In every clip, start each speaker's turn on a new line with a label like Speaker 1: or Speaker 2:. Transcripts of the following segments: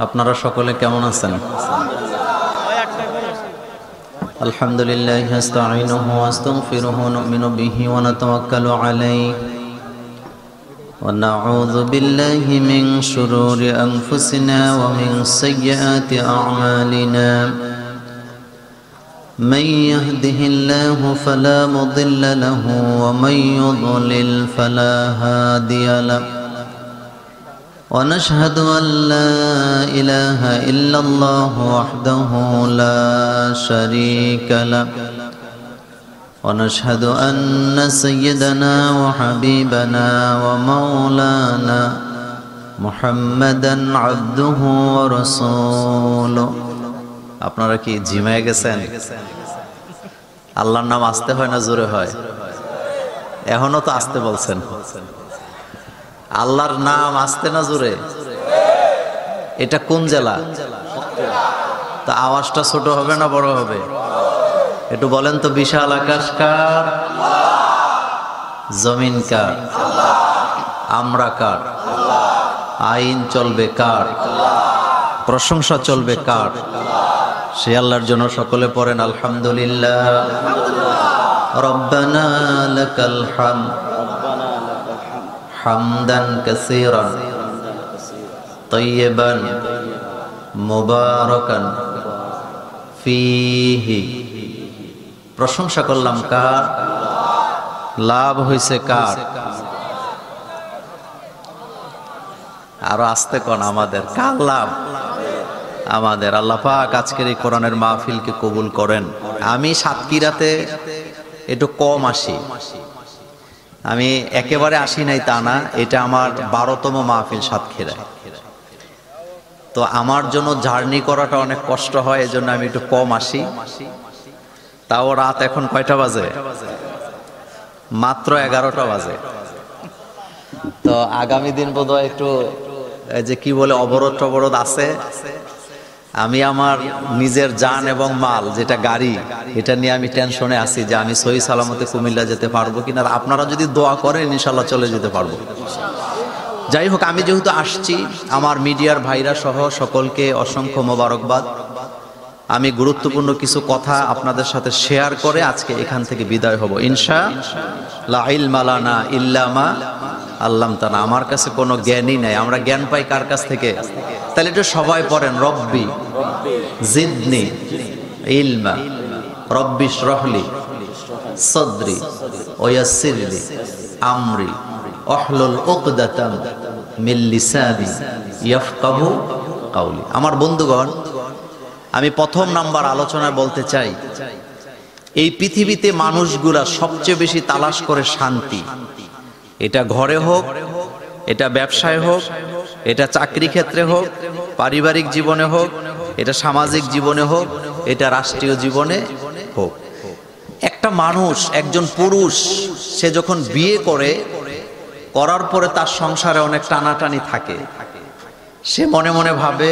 Speaker 1: আপনারা সকলে কেমন আছেন? আলহামদুলিল্লাহ নাস্তাঈনুহু ওয়া নাস্তাগফিরুহু ওয়া নু'মিনু বিহি ওয়া নাতাওয়াক্কালু আলাইহি ওয়া নাউযু বিল্লাহি মিন শুরুরি আনফুসিনা ওয়া মিন সাইয়্যাতি আ'মালিনা মান ইয়াহদিহিল্লাহু ফালা মুদিল্লা লাহু ওয়া মান ইউদ্লিল ফালা হাদিয়া লাহু ونشهد أن لا إله إلا الله وحده لا شريك له ونشهد أن سيدنا وحبيبنا ومولانا محمدا عبده ورسوله আপনারা কি জিমায় গেছেন? আল্লাহর নাম আসতে হয় না জোরে হয়? এখনো তো আসতে বলছেন। আল্লাহর নাম আসতে না জোরে? এটা কোন জেলা? তা আওয়াজটা ছোট হবে না বড় হবে? একটু বলেন তো। বিশাল আকাশ কার? জমিন কার? আমরা কার? আইন চলবে কার? প্রশংসা চলবে কার? সে আল্লাহর জন্য সকলে পড়েন আলহামদুলিল্লাহ। রব্বানা লাকাল হামদ হামদান কাসীরান তাইয়িবান মুবারাকান ফীহি। প্রশংসা করলাম কার? লাভ হইছে কার? আরো আস্তে কোন আমাদের। কার লাভ? আমাদের। আল্লাহ পাক আজকের এই কোরআনের মাহফিলকে কবুল করেন। আমি সাতক্ষীরাতে একটু কম আসি, আমি একেবারে আসি নাই তা না, এটা আমার 12তম মাহফিল সাতক্ষীরায়। তো আমার জন্য জার্নি করাটা অনেক কষ্ট হয়, এজন্য আমি একটু কম আসি। তাও রাত এখন কয়টা বাজে? মাত্র 11টা বাজে। তো আগামী দিন বোধহয় একটু যে কি বলে অবরোধ টবরোধ আছে। আমি আমার নিজের জান এবং মাল যেটা গাড়ি, এটা নিয়ে আমি টেনশনে আছি যে আমি সহি সালামতে কুমিল্লা যেতে পারবো কিনা। আপনারা যদি দোয়া করেন ইনশাল্লাহ চলে যেতে পারবো। যাই হোক, আমি যেহেতু আসছি, আমার মিডিয়ার ভাইরা সহ সকলকে অসংখ্য মোবারকবাদ। আমি গুরুত্বপূর্ণ কিছু কথা আপনাদের সাথে শেয়ার করে আজকে এখান থেকে বিদায় হব ইনশাআল্লাহ। ইলমা লানা ইল্লা মা আল্লামতানা। আমার কাছে কোনো জ্ঞানই নাই। আমরা জ্ঞান পাই কার কাছ থেকে? তাহলে একটু সবাই পড়েন রব্বি জিদনি ইলমা রব্বি ইশরাহলি সাদরি ওয়া ইয়াসসিরলি আমরি ওয়াহলুল উকদাতাম মিন লিসানি ইয়াফকাহু কাওলি। আমার বন্ধুগণ, আমি প্রথম নাম্বার আলোচনায় বলতে চাই, এই পৃথিবীতে মানুষগুলা সবচেয়ে বেশি তালাশ করে শান্তি। এটা ঘরে হোক, এটা ব্যবসায় হোক, এটা চাকরি ক্ষেত্রে হোক, পারিবারিক জীবনে হোক, এটা সামাজিক জীবনে হোক, এটা রাষ্ট্রীয় জীবনে হোক। একটা মানুষ, একজন পুরুষ, সে যখন বিয়ে করে, করার পরে তার সংসারে অনেক টানাটানি থাকে। সে মনে মনে ভাবে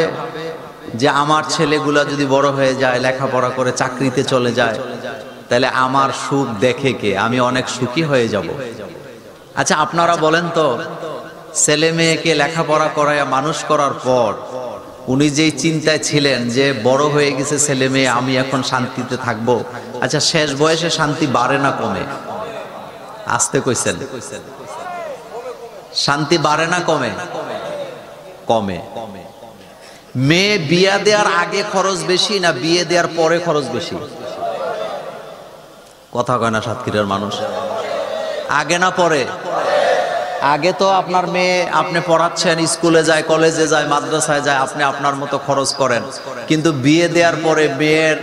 Speaker 1: যে আমার ছেলেগুলা যদি বড় হয়ে যায়, লেখাপড়া করে চাকরিতে চলে যায়, তাহলে আমার সুখ দেখে কে? আমি অনেক সুখী হয়ে যাব। আচ্ছা, আপনারা বলেন তো, ছেলে মেয়েকে লেখাপড়া করায় মানুষ করার পর উনি যেই চিন্তায় ছিলেন যে বড় হয়ে গেছে ছেলে মেয়ে, আমি এখন শান্তিতে থাকবো, আচ্ছা শেষ বয়সে শান্তি বাড়ে না কমে? আসতে কইছেন। শান্তি বাড়ে না কমে? কমে। মেয়ে বিয়া দেওয়ার আগে খরচ বেশি না বিয়ে দেওয়ার পরে খরচ বেশি? কথা কয় না সাতক্ষীরার মানুষ। আগে না পরে? আগে তো আপনার মেয়ে আপনি পড়াচ্ছেন, স্কুলে যায়, কলেজে যায়, মাদ্রাসায় যায়, আপনি আপনার মতো খরচ করেন। কিন্তু বিয়ে দেওয়ার পরে মেয়ের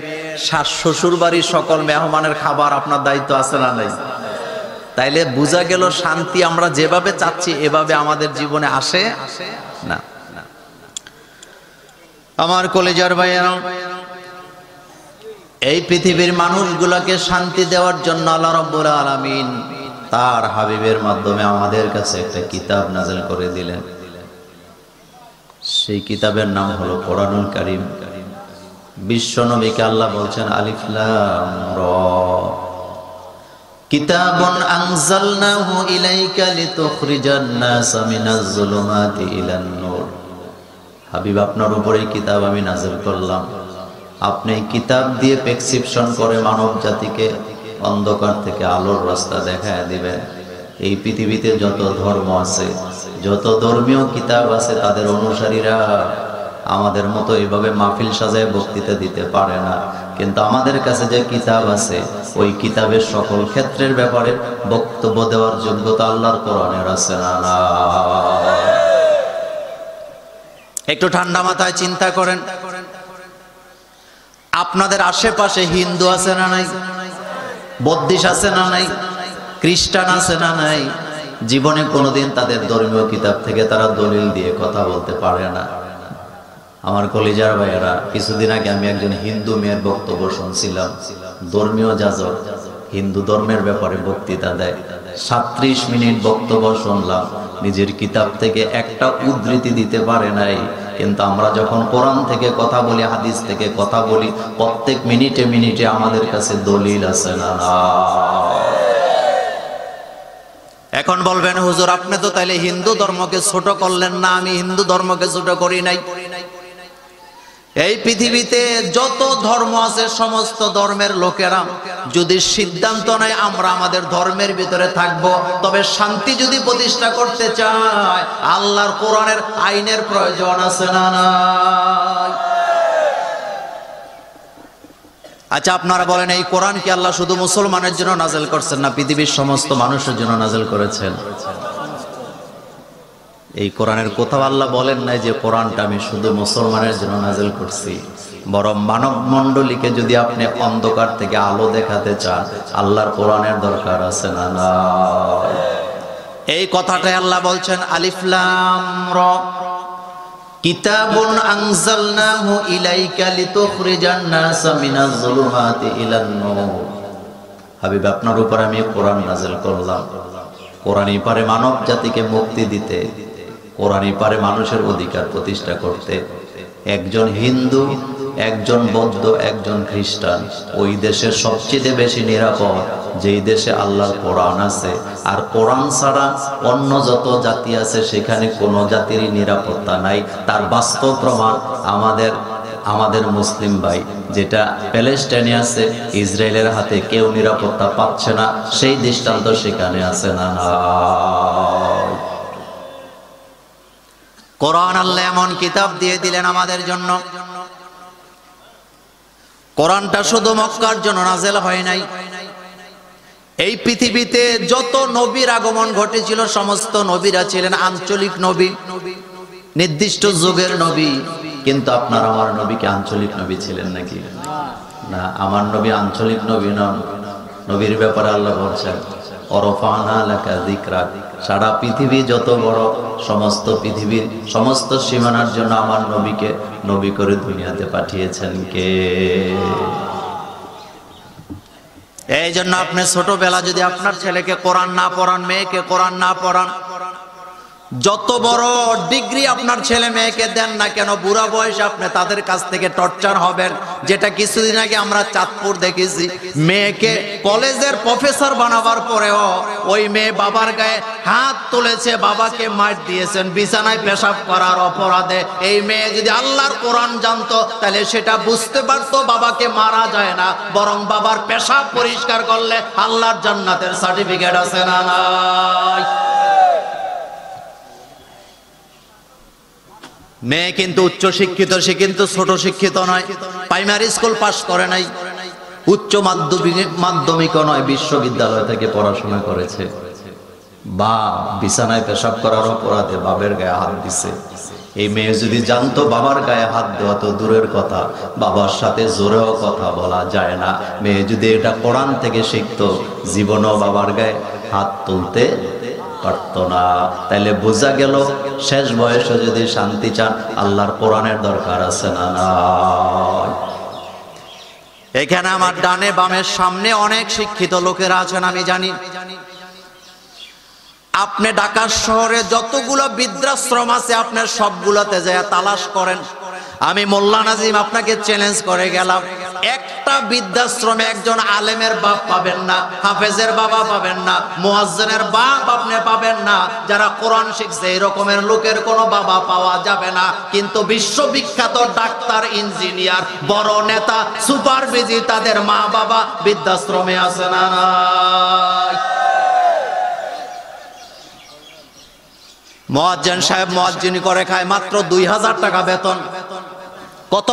Speaker 1: শ্বশুর বাড়ির সকল মেহমানের খাবার আপনার দায়িত্ব আছে না নাই? তাইলে বোঝা গেল শান্তি আমরা যেভাবে চাচ্ছি এভাবে আমাদের জীবনে আসে না। আমার কলেজার ভাইয়েরা, এই পৃথিবীর মানুষগুলোকে শান্তি দেওয়ার জন্য আল্লাহ রাব্বুল আলামিন তার হাবিবের মাধ্যমে আমাদের কাছে একটা কিতাব নাযিল করে দিলেন। সেই কিতাবের নাম হলো কোরআনুল কারীম। বিশ্ব নবীকে আল্লাহ বলছেন আলিফ লাম র, কিতাবুন আনজালনাহু ইলাইকা লিতুখরিজান নাসা মিনাজ যুলুমাতি ইলান নূর হাবিব আপনার উপরেই কিতাব আমি নাযিল করলাম, আপনি এই কিতাব দিয়ে প্রেসক্রিপশন করে মানব জাতিকে অন্ধকার থেকে আলোর রাস্তা দেখায় দিবেন। এই পৃথিবীতে যত ধর্ম আছে, যত ধর্মীয় কিতাব আছে, তাদের অনুসারীরা আমাদের মতো এইভাবে মাহফিল সাজায় বক্তৃতা দিতে পারে না, কিন্তু আমাদের কাছে যে কিতাব আছে ওই কিতাবের সকল ক্ষেত্রের ব্যাপারে বক্তব্য দেওয়ার যোগ্যতা আল্লাহর কোরআনের আছে না? না। একটু ঠান্ডা মাথায় চিন্তা করেন, আপনাদের আশেপাশে হিন্দু আছে না নাই? বৌদ্ধিস্ট আছে না নাই? খ্রিস্টান আছে না নাই? জীবনে কোনোদিন তাদের ধর্মীয় কিতাব থেকে তারা দলিল দিয়ে কথা বলতে পারে না। আমার কলিজার ভাইয়েরা, কিছুদিন আগে আমি একজন হিন্দু মেয়ের বক্তব্য শুনছিলাম। ধর্মীয় যাজক, হিন্দু ধর্মের ব্যাপারে বক্তৃতা দেয়। 37 মিনিট বক্তব্য শুনলাম, নিজের কিতাব থেকে একটা উদ্ধৃতি দিতে পারে নাই। কিন্তু আমরা যখন কোরআন থেকে কথা বলি, হাদিস থেকে কথা বলি, প্রত্যেক মিনিটে মিনিটে আমাদের কাছে দলিল আছে না? এখন বলবেন, হুজুর আপনি তো তাইলে হিন্দু ধর্মকে ছোট করলেন না। আমি হিন্দু ধর্মকে ছোট করি নাই। এই পৃথিবীতে যত ধর্ম আছে, সমস্ত ধর্মের লোকেরা যদি সিদ্ধান্ত নেয় আমরা আমাদের ধর্মের ভিতরে থাকব, তবে শান্তি যদি প্রতিষ্ঠা করতে চায় আল্লাহর কোরআনের আইনের প্রয়োজন আছে না? আচ্ছা, আপনারা বলেন, এই কোরআন কি আল্লাহ শুধু মুসলমানের জন্য নাযিল করছেন না পৃথিবীর সমস্ত মানুষের জন্য নাযিল করেছেন? এই কোরআনের কোথাও আল্লাহ বলেন নাই যে কোরআনটা আমি শুধু মুসলমানের জন্য নাযিল করছি। বরং মানব মণ্ডলীকে যদি আপনি অন্ধকার থেকে আলো দেখাতে চান, আল্লাহর কোরআনের দরকার আছে না? না। এই কথাটাই আল্লাহ বলছেন, আলিফ লাম রা কিতাবুন আনজালনাহু ইলাইকা লিতুখরিজান নাসা মিনাজ যুলুমাতি ইলান নূর। হাবিব আপনার উপর আমি কোরআন নাযিল করলাম। কোরআনই পারে মানব জাতিকে মুক্তি দিতে, কোরআনই পারে মানুষের অধিকার প্রতিষ্ঠা করতে। একজন হিন্দু, একজন বৌদ্ধ, একজন খ্রিস্টান ওই দেশের সবচেয়ে বেশি নিরাপদ যেই দেশে আল্লাহর কোরআন আছে। আর কোরআন ছাড়া অন্য যত জাতি আছে সেখানে কোনো জাতিরই নিরাপত্তা নাই। তার বাস্তব প্রমাণ আমাদের মুসলিম ভাই, যেটা প্যালেস্টাইনে আছে, ইসরায়েলের হাতে কেউ নিরাপত্তা পাচ্ছে না, সেই দৃষ্টান্ত সেখানে আছে না? কোরআন আল্লাহ এমন কিতাব দিয়ে দিলেন আমাদের জন্য। কোরআনটা শুধু মক্কার জন্য নাযিল হয় নাই। এই পৃথিবীতে যত নবীর আগমন ঘটেছিল, সমস্ত নবীরা ছিলেন আঞ্চলিক নবী, নির্দিষ্ট যুগের নবী। কিন্তু আপনার আমার নবী কি আঞ্চলিক নবী ছিলেন নাকি? না, আমার নবী আঞ্চলিক নবী নন। নবীর ব্যাপারে আল্লাহ বলছেন, ওয়ারফা'না লাকা যিকরাক। সারা পৃথিবী যত বড়, সমস্ত পৃথিবীর সমস্ত সীমানার জন্য আমার নবীকে নবী করে দুনিয়াতে পাঠিয়েছেন কে? এই জন্য আপনি ছোটবেলা যদি আপনার ছেলেকে কোরআন না পড়ান, মেয়েকে কোরআন না পড়ান, যত বড় ডিগ্রি আপনার ছেলে মেয়েকে দেন না কেন, বুড়া বয়সে আপনি তাদের কাছ থেকে টর্চার হবেন। যেটা কিছুদিন আগে আমরা চাঁদপুর দেখেছি, মেয়েকে কলেজের প্রফেসর বানাবার পরেও ওই মেয়ে বাবার গায়ে হাত তুলেছে, বাবাকে মার দিয়েছেন বিছানায় পেশাব করার অপরাধে। এই মেয়ে যদি আল্লাহর কোরআন জানতো তাহলে সেটা বুঝতে পারতো বাবাকে মারা যায় না, বরং বাবার পেশাব পরিষ্কার করলে আল্লাহর জান্নাতের সার্টিফিকেট আছে না নাই? মেয়ে কিন্তু উচ্চ শিক্ষিত, সে কিন্তু ছোট শিক্ষিত নয়, প্রাইমারি স্কুল পাস করে নাই, উচ্চ মাধ্যমিকও নয়, বিশ্ববিদ্যালয় থেকে পড়াশোনা করেছে। বা বিছানায় পেশাব করার অপরাধে বাবার গায়ে হাত দিছে। এই মেয়ে যদি জানতো বাবার গায়ে হাত দেওয়া তো দূরের কথা, বাবার সাথে জোরেও কথা বলা যায় না, মেয়ে যদি এটা কোরআন থেকে শিখতো, জীবনও বাবার গায়ে হাত তুলতে পারতো না। তাইলে বোঝা গেল, শেষ বয়সে যদি শান্তি চান আল্লাহর কোরআনের দরকার আছে না? এখানে আমার ডানে বামের সামনে অনেক শিক্ষিত লোকেরা আছেন, আমি জানি। আপনি ঢাকা শহরে যতগুলো বৃদ্ধাশ্রম আছে আপনার সবগুলোতে যায় তালাশ করেন। আমি মোল্লা নাজিম আপনাকে চ্যালেঞ্জ করে গেলাম, একটা বৃদ্ধাশ্রমে একজন আলেমের বাপ পাবেন না, হাফেজের বাবা পাবেন না, মুয়াজ্জিনের বাপ আপনি পাবেন না। যারা কোরআন শিখছে এই রকমের লোকের কোনো বাবা পাওয়া যাবে না। কিন্তু বিশ্ববিখ্যাত ডাক্তার, ইঞ্জিনিয়ার, বড় নেতা, সুপার বিজি, তাদের মা বাবা বৃদ্ধাশ্রমে আছে না নাই? মুয়াজ্জিন সাহেব মুয়াজ্জিনি করে খায়, মাত্র 2000 টাকা বেতন। কত?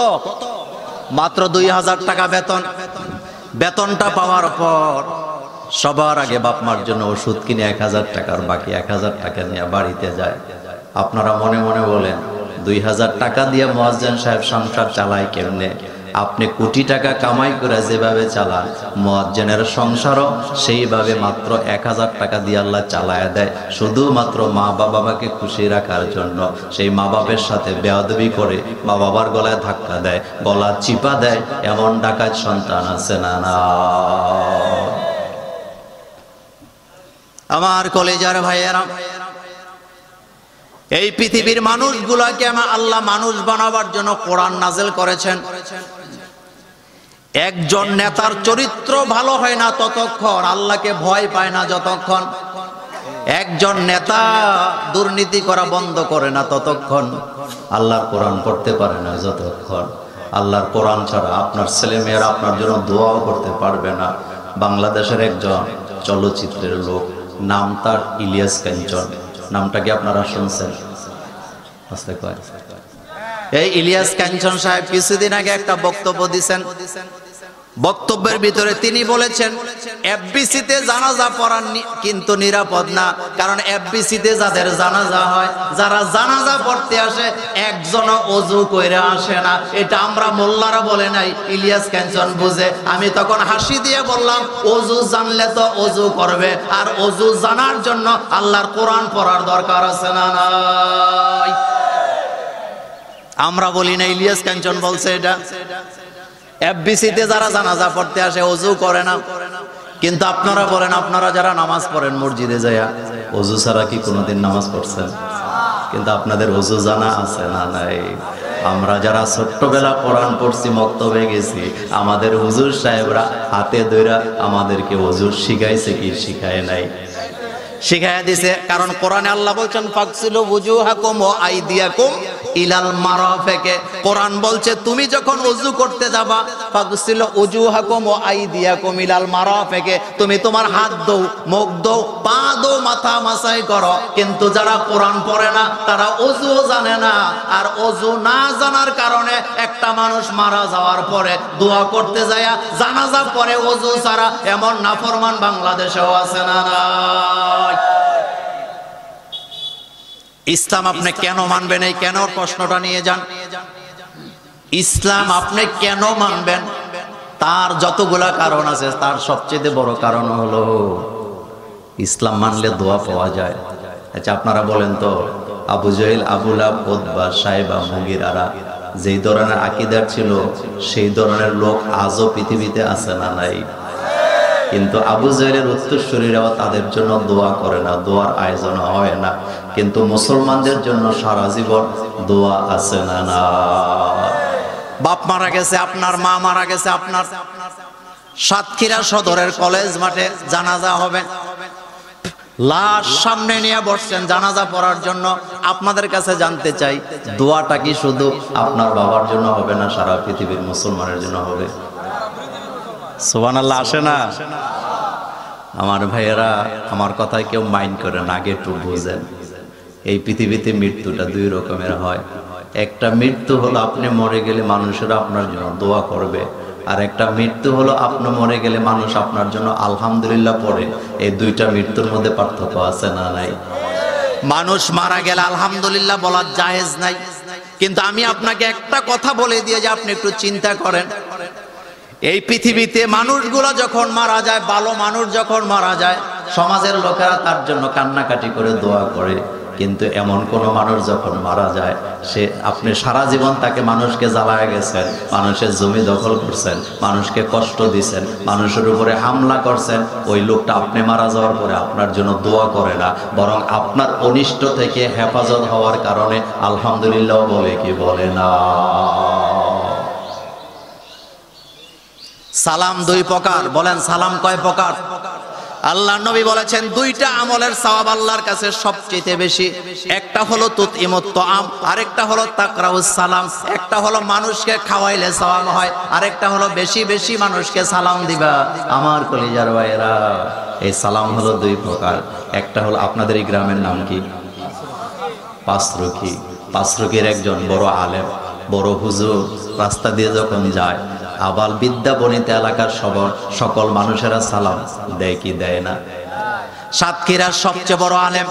Speaker 1: মাত্র 2000 টাকা বেতন। বেতনটা পাওয়ার পর সবার আগে বাপ মার জন্য ওষুধ কিনে 1000 টাকার বাকি 1000 টাকা নিয়ে বাড়িতে যায়। আপনারা মনে মনে বলেন 2000 টাকা দিয়ে মুয়াজ্জিন সাহেব সংসার চালায় কেমনে? আপনি কোটি টাকা কামাই করে যেভাবে চালান, মুয়াজ্জিনের সংসারও সেইভাবে মাত্র 1000 টাকা দিয়ে আল্লাহ চালায় দেয়, শুধুমাত্র মা বাবাকে খুশি রাখার জন্য। সেই মা বাবার সাথে বেয়াদবি করে মা বাবার গলায় ধাক্কা দেয়, গলা চিপা দেয়, এমন ডাকাত সন্তান আছে না না? আমার কলেজার ভাইয়েরা, এই পৃথিবীর মানুষগুলাকে আল্লাহ মানুষ বানাবার জন্য কোরআন নাযিল করেছেন। একজন নেতার চরিত্র ভালো হয় না ততক্ষণ, আল্লাহকে ভয় পায় না যতক্ষণ। একজন নেতা দুর্নীতি করা বন্ধ করে না ততক্ষণ, আল্লাহর কোরআন পড়তে পারে না যতক্ষণ। আল্লাহর কোরআন ছাড়া আপনার ছেলে মেয়েরা আপনার জন্য দোয়াও করতে পারবে না। বাংলাদেশের একজন চলচ্চিত্রের লোক, নাম তার ইলিয়াস কাঞ্চন। নামটা কি আপনারা শুনছেন? এই ইলিয়াস কাঞ্চন সাহেব কিছুদিন আগে একটা বক্তব্য দিয়েছেন। বক্তব্যের ভিতরে তিনি বলেছেন এফবিসিতে জানাজা পড়া কিন্তু নিরাপদ না, কারণ এফবিসিতে যাদের জানাজা হয়, যারা জানাজা পড়তে আসে একজনও ওযু কইরা আসে না। এটা আমরা মোল্লারা বলে নাই, ইলিয়াস কাঞ্চন বুঝে। আমি তখন হাসি দিয়ে বললাম, ওযু জানলে তো ওযু করবে, আর ওযু জানার জন্য আল্লাহর কোরআন পড়ার দরকার আছে না নাই? আমরা বলি না, ইলিয়াস কাঞ্চন বলছে এটা। এফবিসিতে যারা জানাজা পড়তে আসে ওযু করে না, কিন্তু আপনারা বলেন, আপনারা যারা নামাজ পড়েন মসজিদে যায়া, ওযু ছাড়া কি কোনোদিন নামাজ পড়ছেন? কিন্তু আপনাদের ওযু জানা আছে না নাই? আমরা যারা ছোট্টবেলা কোরআন পড়ছি, মক্তবে গেছি, আমাদের হুজুর সাহেবরা হাতে ধইরা আমাদেরকে ওযু শিখাইছে কি শিখায় নাই? শিখাইয়া দিছে। কারণ কোরআনে আল্লাহ বলছেন ফাগসিলু ওয়ুজুহাকুম ওয়া আইদিয়াকুম ইলাল মারাফিকে। কোরআন বলছে তুমি যখন ওযু করতে যাবা, ফাগসিলু ওয়ুজুহাকুম ওয়া আইদিয়াকুম ইলাল মারাফিকে, তুমি তোমার হাত ধোও, মুখ ধোও, পা ধোও, মাথা মাসাই করো। কিন্তু যারা কোরআন পড়ে না তারা ওযু জানে না। আর ওযু না জানার কারণে একটা মানুষ মারা যাওয়ার পরে দোয়া করতে যায় জানাজা পড়ে ওযু ছাড়া, এমন নাফরমান বাংলাদেশেও আছে না নাই? ইসলাম আপনি কেন মানবেন? এই কেন প্রশ্নটা নিয়ে যান। ইসলাম আপনি কেন মানবেন, তার যতগুলা কারণ আছে, তার সবচেয়ে বড় কারণ হলো ইসলাম মানলে দোয়া পাওয়া যায়। আচ্ছা আপনারা বলেন তো, আবু জাহেল, আবু লাহাব, উতবা, সাইবা, মুগীরারা যেই ধরনের আকীদার ছিল, সেই ধরনের লোক আজও পৃথিবীতে আছে না নাই? কিন্তু আবু জাহেলের উত্তরসূরিরাও তাদের জন্য দোয়া করে না, দোয়ার আয়োজন হয় না। কিন্তু মুসলমানদের জন্য সারা জীবন দোয়া আছে না না? বাপ মারা গেছে আপনার, মা মারা গেছে আপনার, সাতক্ষীরা সদরের কলেজ মাঠে জানাজা হবে, লাশ সামনে নিয়ে বসছেন জানাজা পড়ার জন্য। আপনাদের কাছে জানতে চাই, দোয়াটা কি শুধু আপনার বাবার জন্য হবে না, সারা পৃথিবীর মুসলমানের জন্য হবে? সুবহানাল্লাহ আসে না? আমার ভাইয়েরা, আমার কথায় কেউ মাইন্ড করেন, আগে একটু বুঝেন। এই পৃথিবীতে মৃত্যুটা দুই রকমের হয়। একটা মৃত্যু হলো আপনি মরে গেলে মানুষেরা আপনার জন্য দোয়া করবে, আর একটা মৃত্যু হলো আপনি মরে গেলে মানুষ আপনার জন্য আলহামদুলিল্লাহ পড়ে। এই দুইটা মৃত্যুর মধ্যে পার্থক্য আছে না নাই? মানুষ মারা গেলে আলহামদুলিল্লাহ বলা জায়েজ নাই। কিন্তু আমি আপনাকে একটা কথা বলে দিয়ে যে আপনি একটু চিন্তা করেন, এই পৃথিবীতে মানুষগুলা যখন মারা যায়, ভালো মানুষ যখন মারা যায়, সমাজের লোকেরা তার জন্য কান্নাকাটি করে দোয়া করে। কিন্তু এমন কোন মানুষ যখন মারা যায়, সে আপনি সারা জীবন তাকে মানুষকে জ্বালায় গেছেন, মানুষের জমি দখল করছেন, মানুষকে কষ্ট দিচ্ছেন, মানুষের উপরে হামলা করছেন, ওই লোকটা আপনি মারা যাওয়ার পরে আপনার জন্য দোয়া করে না, বরং আপনার অনিষ্ট থেকে হেফাজত হওয়ার কারণে আলহামদুলিল্লাহ বলে কি বলে না? সালাম দুই প্রকার, বলেন সালাম কয় প্রকার? আল্লাহর নবী বলেছেন দুইটা আমলের সওয়াব আল্লাহর কাছে সবচেয়ে বেশি। একটা হলো তুতইমুত তাআম, আরেকটা হলো তাকরাউস সালাম। একটা হলো মানুষকে খাওয়াইলে সওয়াব হয়, আরেকটা হলো বেশি বেশি মানুষকে সালাম দিবা। আমার কলিজার ভাইরা, এই সালাম হলো দুই প্রকার। একটা হলো, আপনাদের এই গ্রামের নাম কি? পাঁচরুখি। পাঁচরুখির একজন বড় আলেম, বড় হুজুর রাস্তা দিয়ে যখন যায়, আবাল বিদ্যা বনিত এলাকার সকল মানুষেরা সালাম দেয় কি দেয় না? সাতক্ষীরার সবচেয়ে বড় আলেম,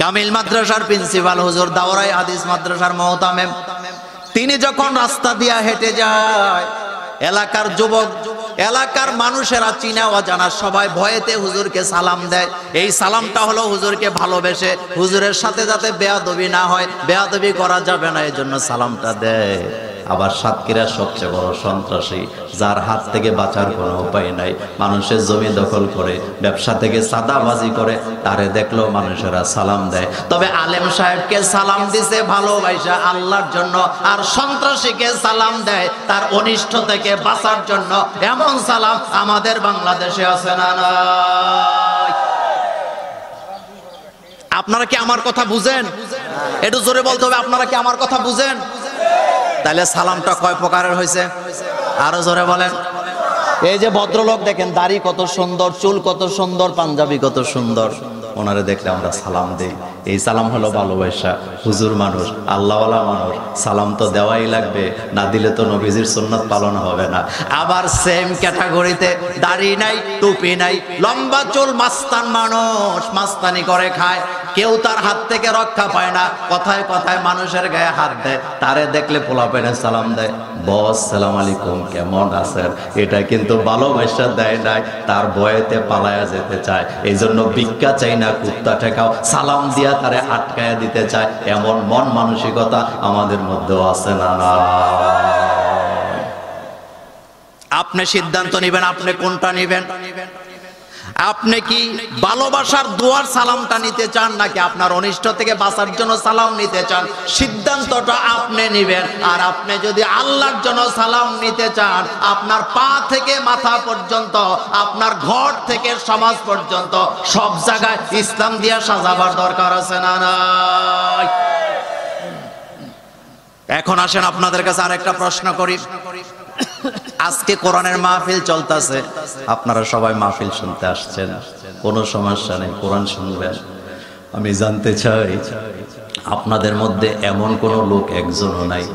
Speaker 1: কামিল মাদ্রাসার প্রিন্সিপাল হুজুর, দাওরাই হাদিস মাদ্রাসার মুহতামিম, তিনি যখন রাস্তা দিয়ে হেঁটে যায়, এলাকার যুবক, এলাকার মানুষেরা চিনা অজানা সবাই ভয়েতে হুজুরকে সালাম দেয়। এই সালামটা হলো হুজুরকে ভালোবেসে, হুজুরের সাথে যাতে বেয়াদবি না হয়, বেয়াদবি করা যাবে না, এই জন্য সালামটা দেয়। আবার সাতক্ষীরার সবচেয়ে বড় সন্ত্রাসী, যার হাত থেকে বাঁচার কোনো উপায় নাই, মানুষের জমি দখল করে, ব্যবসা থেকে চাঁদাবাজি করে, তারে দেখলেও মানুষেরা সালাম দেয়। তবে আলেম সাহেবকে সালাম দিছে ভালোবাসা আল্লাহর জন্য, আর সন্ত্রাসীকে সালাম দেয় তার অনিষ্ট থেকে বাঁচার জন্য। এমন সালাম আমাদের বাংলাদেশে আছে না নাই? আপনারা কি আমার কথা বুঝেন? একটু জোরে বলতে হবে, আপনারা কি আমার কথা বুঝেন? তাহলে সালামটা কয় প্রকারের হয়েছে? আরো জোরে বলেন। এই যে ভদ্রলোক দেখেন, দাড়ি কত সুন্দর, চুল কত সুন্দর, পাঞ্জাবি কত সুন্দর, ওনারে দেখলে আমরা সালাম দেই। এই সালাম হলো ভালোবাসা। হুজুর মানুষ, আল্লাহওয়ালা মানুষ, সালাম তো দেওয়াই লাগবে, না দিলে তো নবীজির সুন্নাত পালন হবে না। আবার সেম ক্যাটাগরিতে দাড়ি নাই, টুপি নাই, লম্বা চুল মাস্তান মানুষ, মাস্তানি করে খায়, কেউ তার হাত থেকে রক্ষা পায় না, কথায় কথায় মানুষের গায়ে হাত দেয়, তারে দেখলে পোলাপেনে সালাম দেয়, বস সালাম আলাইকুম, কেমন আছেন? এটা কিন্তু ভালোবাসা দেয় নাই, তার ভয়েতে পালায়া যেতে চায়। এই জন্য ভিক্ষা চাই না, কুত্তা ঠেকাও, সালাম দিয়া তারে আটকায়া দিতে চায়। এমন মন মানসিকতা আমাদের মধ্যেও আছে না? আপনি সিদ্ধান্ত নেবেন, আপনি কোনটা নেবেন। আপনি কি ভালোবাসার দোয়ার সালামটা নিতে চান, নাকি আপনার অনিষ্ট থেকে বাঁচার জন্য সালাম নিতে চান? সিদ্ধান্তটা আপনি নেবেন। আর আপনি যদি আল্লাহর জন্য সালাম নিতে চান, আপনার পা থেকে মাথা পর্যন্ত, আপনার ঘর থেকে সমাজ পর্যন্ত সব জায়গায় ইসলাম দিয়া সাজাবার দরকার আছে না নাই? এখন আসেন আপনাদের কাছে আরেকটা প্রশ্ন করি। আজকে কোরআনের মাহফিল চলতেছে, আপনারা সবাই মাহফিল শুনতে আসছেন, কোনো সমস্যা নেই, কোরআন শুনবেন। আমি জানতে চাই, আপনাদের মধ্যে এমন কোন লোক একজনও নাই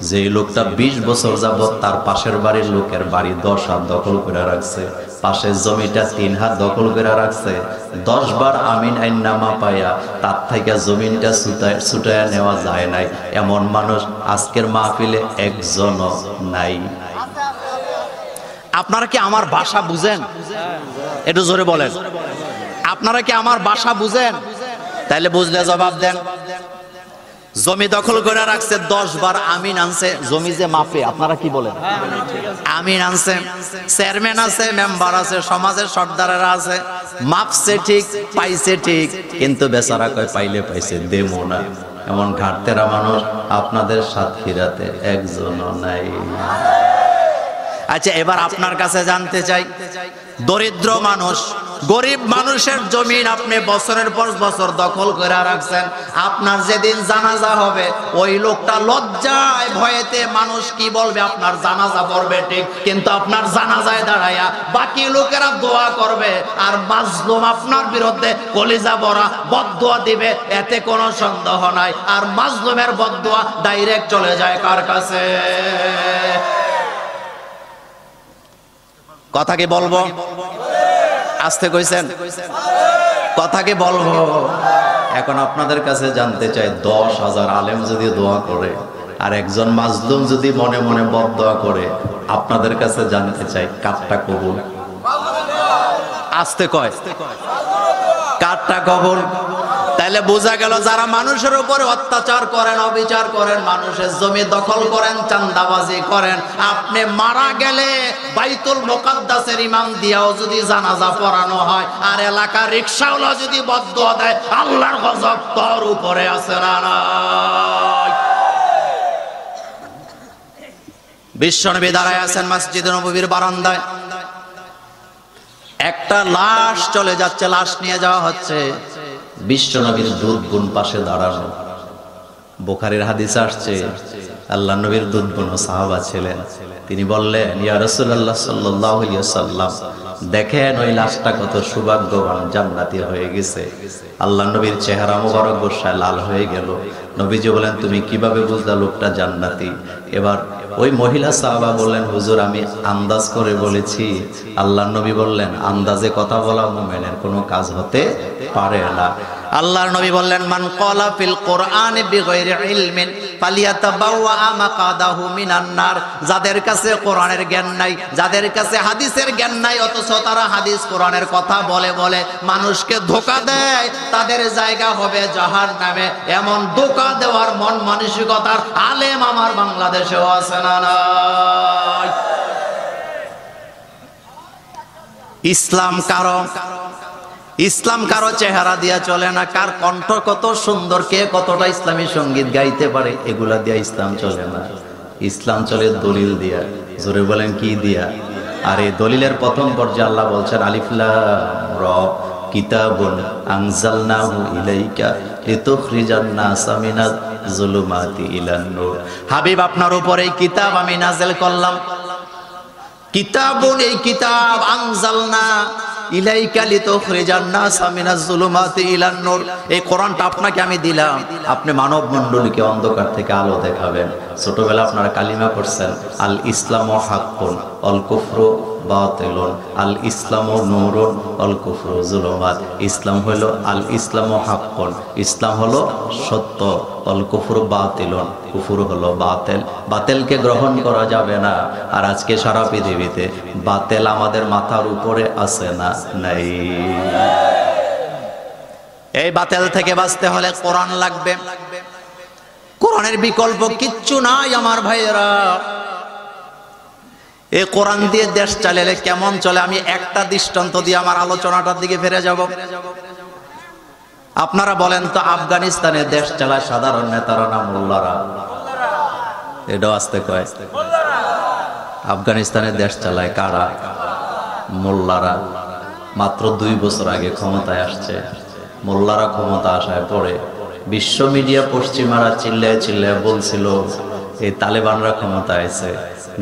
Speaker 1: যে লোকটা 20 বছর যাবত তার পাশের বাড়ির লোকের বাড়ি 10 হাত দখল করে রাখছে, পাশের জমিটা 3 হাত দখল করে রাখছে, 10 বার আমিন আইন নামা পাইয়া তার থেকে জমিনটা ছুটায়া নেওয়া যায় নাই, এমন মানুষ আজকের মাহফিলে একজনও নাই। আপনারা কি আমার ভাষা বুঝেন? একটু জোরে বলেন, আপনারা কি আমার ভাষা বুঝেন? তাইলে বুঝলে জবাব দেন। জমি দখল করে রাখছে, 10 বার আমিন আনছে, জমি যে মাপে, আপনারা কি বলেন? আমিন আনছে, চেয়ারম্যান আছে, মেম্বার আছে, সমাজের সর্দারেরা আছে, মাপছে ঠিক, পাইছে ঠিক, কিন্তু বেচারা কয় পাইলে পাইছে, দেমো না। এমন ঘাটতেরা মানুষ আপনাদের সাতক্ষীরাতে একজনও নাই। আচ্ছা, এবার আপনার কাছে জানতে চাই, দরিদ্র মানুষ, গরিব মানুষের জমিন আপনি বছরের পর বছর দখল করে রাখছেন, আপনার যেদিন জানাজা হবে ওই লোকটা লজ্জায় ভয়েতে, মানুষ কি বলবে, আপনার জানাজা পড়বে ঠিক, কিন্তু আপনার জানাজায় দাঁড়ায়া বাকি লোকেরা দোয়া করবে, আর মাজলুম আপনার বিরুদ্ধে কলিজা ভরা বদদোয়া দিবে, এতে কোনো সন্দেহ নাই। আর মাজলুমের বদদোয়া ডাইরেক্ট চলে যায় কার কাছে? কথা কি বলবো? আসতে কইছেন, কথা কি বলবো? এখন আপনাদের কাছে জানতে চাই, 10,000 আলেম যদি দোয়া করে আর একজন মাজলুম যদি মনে মনে বদদোয়া করে, আপনাদের কাছে জানতে চাই কারটা কবুল? আসতে কয়, কারটা কবুল? তাহলে বোঝা গেল, যারা মানুষের উপরে অত্যাচার করেন, অবিচার করেন, মানুষের জমি দখল করেন, চাঁদাবাজি করেন, আপনি মারা গেলে বাইতুল মুকাদ্দাসের ইমাম দিয়াও যদি জানাজা পড়ানো হয়, আর এলাকার রিকশাওয়ালা যদি বদদোয়া দেয়, আল্লাহর গজব তোর উপরে আছে না নাই? বিশ্বনবী দাঁড়ায় আছেন মসজিদে নববীর বারান্দায়, একটা লাশ চলে যাচ্ছে, লাশ নিয়ে যাওয়া হচ্ছে। বিশ্বনবীর দুধ বোন পাশে দাঁড়ানো। বুখারীর হাদিসে আসছে, আল্লাহর নবীর দুধ বোন সাহাবা ছিলেন। তিনি বললেন, ইয়া রাসূলুল্লাহ সাল্লাল্লাহু আলাইহি ওয়াসাল্লাম, দেখেন ওই লাশটা কত সৌভাগ্যবান, জান্নাতি হয়ে গেছে। আল্লাহর নবীর চেহারা মোবারক গোসায় লাল হয়ে গেল। নবীজি বলেন, তুমি কিভাবে বুঝলা লোকটা জান্নাতি? এবার ওই মহিলা সাহাবা বললেন, হুজুর আমি আন্দাজ করে বলেছি। আল্লাহর নবী বললেন, আন্দাজে কথা বলা মুমিনের কোনো কাজ হতে পারে না। আল্লাহর নবী বললেন, মান ক্বালা ফিল কোরআনি বিগাইরি ইলমিন ফালিয়াতাবাওয়া মাকাদাহু মিনান নার। যাদের কাছে কোরআনের জ্ঞান নাই, যাদের কাছে হাদিসের জ্ঞান নাই, অথচ তারা হাদিস কোরআনের কথা বলে বলে মানুষকে ধোঁকা দেয়, তাদের জায়গা হবে জাহান্নামে। এমন ধোঁকা দেওয়ার মন মানসিকতার আলেম আমার বাংলাদেশেও আছে না নাই? ইসলাম কারো চেহারা দিয়া চলে না, কার কণ্ঠ কত সুন্দর, কে কতটা ইসলামী সঙ্গীত গাইতে পারে, এগুলা দিয়া ইসলাম চলে না। ইসলাম চলে দলিল দিয়া। জোরে বলেন, কি দিয়া? আর এই দলিলের প্রথম পর্যায়ে আল্লাহ বলছেন, আলিফ লাম র কিতাবুন আনজালনাহু ইলাইকা লিতুখরিজান নাসা মিনাজ যুলুমাতি ইলান নূর। হাবিব, আপনার উপর এই কিতাব আমি নাযিল করলাম। কিতাবুন, এই কিতাব, আনজালনা ইলাইকা লিতুখরিজান নাসা মিনাজ যুলুমাতি ইলান নূর। এই কোরআনটা আপনাকে আমি দিলাম, আপনি মানব মণ্ডলীকে অন্ধকার থেকে আলো দেখাবেন। ছোটবেলা আপনারা কালিমা পড়ছেন, আল ইসলামু হাক্কুন আল কুফরু বাতিলুন, আল ইসলামু নূরুন আল কুফরু যুলুমাত। ইসলাম হলো আল ইসলামু হাক্কুন, ইসলাম হলো সত্য, আল কুফরু বাতিলুন, কুফর হলো বাতিল, বাতিলকে গ্রহণ করা যাবে না। আর আজকে সারা পৃথিবীতে বাতিল আমাদের মাথার উপরে আছে না? নাই। এই বাতিল থেকে বাঁচতে হলে কোরআন লাগবে। কোরআনের বিকল্প কিচ্ছু নাই আমার ভাইয়েরা। এই কোরআন দিয়ে দেশ চালালে কেমন চলে, আমি একটা দৃষ্টান্ত দিয়ে আমার আলোচনাটার দিকে ফিরে যাব। আপনারা বলেন তো, আফগানিস্তানে দেশ চালায় সাধারণ নেতারা না মোল্লারা? এটাও আসতে কয়। আফগানিস্তানে দেশ চালায় কারা? মোল্লারা। মাত্র 2 বছর আগে ক্ষমতায় আসছে। মোল্লারা ক্ষমতা আসায় পরে বিশ্ব মিডিয়া পশ্চিমারা চিল্লায় চিল্লায় বলছিল, এই তালেবানরা ক্ষমতা আছে,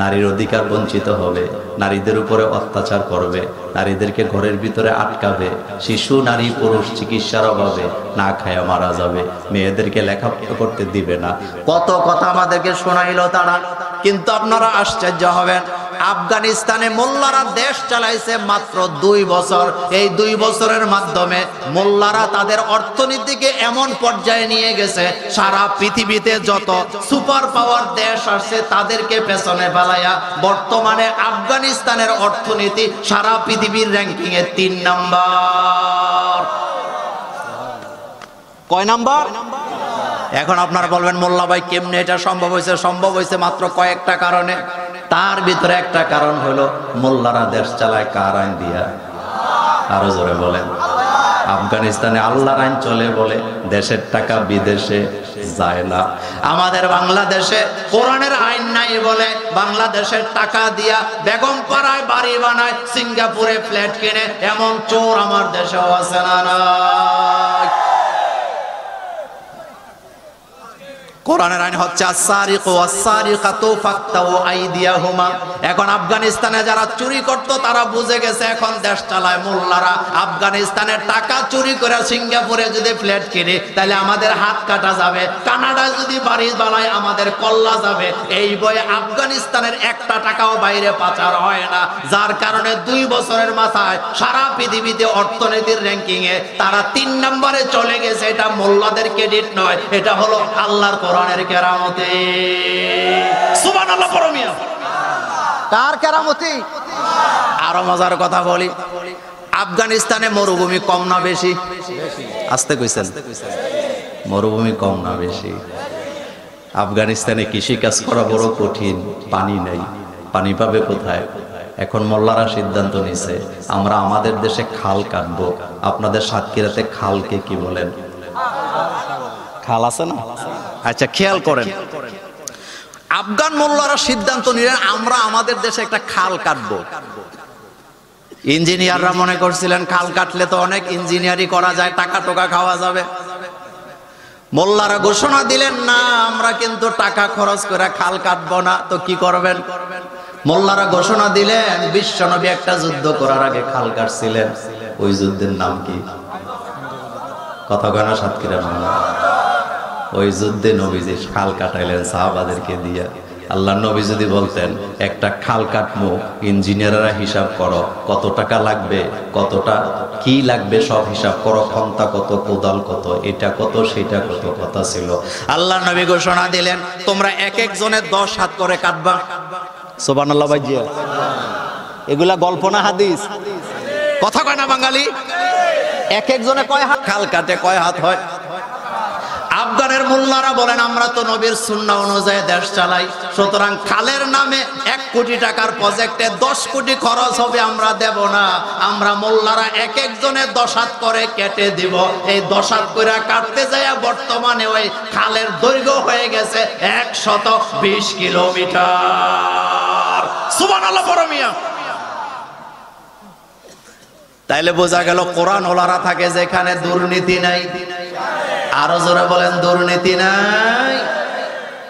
Speaker 1: নারীর অধিকার বঞ্চিত হবে, নারীদের উপরে অত্যাচার করবে, নারীদেরকে ঘরের ভিতরে আটকাবে, শিশু নারী পুরুষ চিকিৎসার অভাবে না খায়া মারা যাবে, মেয়েদেরকে লেখাপড়া করতে দিবে না। কত কথা আমাদেরকে শোনাইলো তারা। কিন্তু আপনারা আশ্চর্য হবেন, আফগানিস্তানে মোল্লারা দেশ চালাইছে মাত্র 2 বছর। এই 2 বছরের মাধ্যমে মোল্লারা তাদের অর্থনীতিকে এমন পর্যায়ে নিয়ে গেছে, সারা পৃথিবীতে যত সুপার পাওয়ার দেশ আসছে তাদেরকে পেছনে ফেলাইয়া বর্তমানে আফগানিস্তানের অর্থনীতি সারা পৃথিবীর র্যাঙ্কিং এ 3 নাম্বার। কয় নাম্বার? এখন আপনারা বলবেন, মোল্লা ভাই কেমনে এটা সম্ভব হয়েছে? সম্ভব হয়েছে মাত্র কয়েকটা কারণে। তার ভিতরে একটা কারণ হলো, মোল্লারা দেশ চালায় কার আইন দিয়া? আরো জোরে বলেন। আফগানিস্তানে আল্লাহর আইন চলে বলে দেশের টাকা বিদেশে যায় না। আমাদের বাংলাদেশে কোরআনের আইন নাই বলে বাংলাদেশের টাকা দিয়া বেগম পাড়ায় বাড়ি বানায়, সিঙ্গাপুরে ফ্ল্যাট কিনে, এমন চোর আমার দেশেও আছে না নাই? কোরআনের আইন হচ্ছে আস-সারিকু ওয়াস-সারিকাতু ফাকতাউ আইদিয়াহুমা। এখন আফগানিস্তানে যারা চুরি করত তারা বুঝে গেছে এখন দেশ চালায় মোল্লারা। আফগানিস্তানের টাকা চুরি করে সিঙ্গাপুরে যদি ফ্ল্যাট কিনে তাহলে আমাদের হাত কাটা যাবে, কানাডায় যদি বাড়ি বানায় আমাদের কল্লা যাবে। এই বয়ে আফগানিস্তানের একটা টাকাও বাইরে পাচার হয় না, যার কারণে 2 বছরের মাথায় সারা পৃথিবীতে অর্থনীতির র্যাঙ্কিং এ তারা 3 নম্বরে চলে গেছে। এটা মোল্লাদের ক্রেডিট নয়, এটা হলো আল্লাহর কোরআনের কেরামতি। সুবহানাল্লাহ পরমিয়া। কার কেরামতি? আরো মজার কথা বলি, আফগানিস্তানে মরুভূমি কম না বেশি? আসতে কইছেন, মরুভূমি কম না বেশি? আফগানিস্তানে কৃষি কাজ করা বড় কঠিন, পানি নেই, পানি পাবে কোথায়? এখন মোল্লারা সিদ্ধান্ত নিছে, আমরা আমাদের দেশে খাল কাটবো। আপনাদের সাতক্ষীরাতে খালকে কি বলেন? খাল আছে না? আচ্ছা খেয়াল করেন, আফগান মোল্লারা সিদ্ধান্ত নিলেন আমরা আমাদের দেশে একটা খাল কাটবো। ইঞ্জিনিয়াররা মনে করছিলেন খাল কাটলে তো অনেক ইঞ্জিনিয়ারিং করা যায়, টাকা টোকা খাওয়া যাবে। মোল্লারা ঘোষণা দিলেন না, আমরা কিন্তু টাকা খরচ করে খাল কাটবো না। তো কি করবেন? মোল্লারা ঘোষণা দিলেন বিশ্বনবী একটা যুদ্ধ করার আগে খাল কাটছিলেন। ওই যুদ্ধের নাম কি? কথা কয় না সাতক্ষীরা? ওই যুদ্ধে নবীজি খাল কাটাইলেন সাহাবাদেরকে দিয়া। আল্লাহ নবী যদি বলতেন একটা খাল কাটবো, ইঞ্জিনিয়াররা হিসাব করো কত টাকা লাগবে, কতটা কি লাগবে সব হিসাব করো, ক্ষমতা কত, কোদাল কত, এটা কত, সেটা কত, কথা ছিল। আল্লাহ নবী ঘোষণা দিলেন তোমরা এক এক জনের 10 হাত করে কাটবা। সুবহানাল্লাহ ভাইজি, এগুলা গল্প না হাদিস? কথা কয় না বাঙালি? এক এক জনে কয় হাত খাল কাটে, কয় হাত হয়? আফগানের মোল্লারা বলেন আমরা তো নবীর সুন্নাহ অনুযায়ী দেশ চালাই, সুতরাং খালের নামে 1 কোটি টাকার প্রজেক্টে 10 কোটি খরচ হবে, আমরা দেব না। আমরা মোল্লারা এক একজনের 10 হাত করে কেটে দিব। এই 10 হাত করে কাটতে যায় বর্তমানে ওই খালের দৈর্ঘ্য হয়ে গেছে 120 কিলোমিটার। সুবহানাল্লাহ বড় মিয়া। তাইলে বোঝা গেল কোরআন ওলারা থাকে যেখানে দুর্নীতি নাই। আরো জোরে বলেন দুর্নীতি নাই।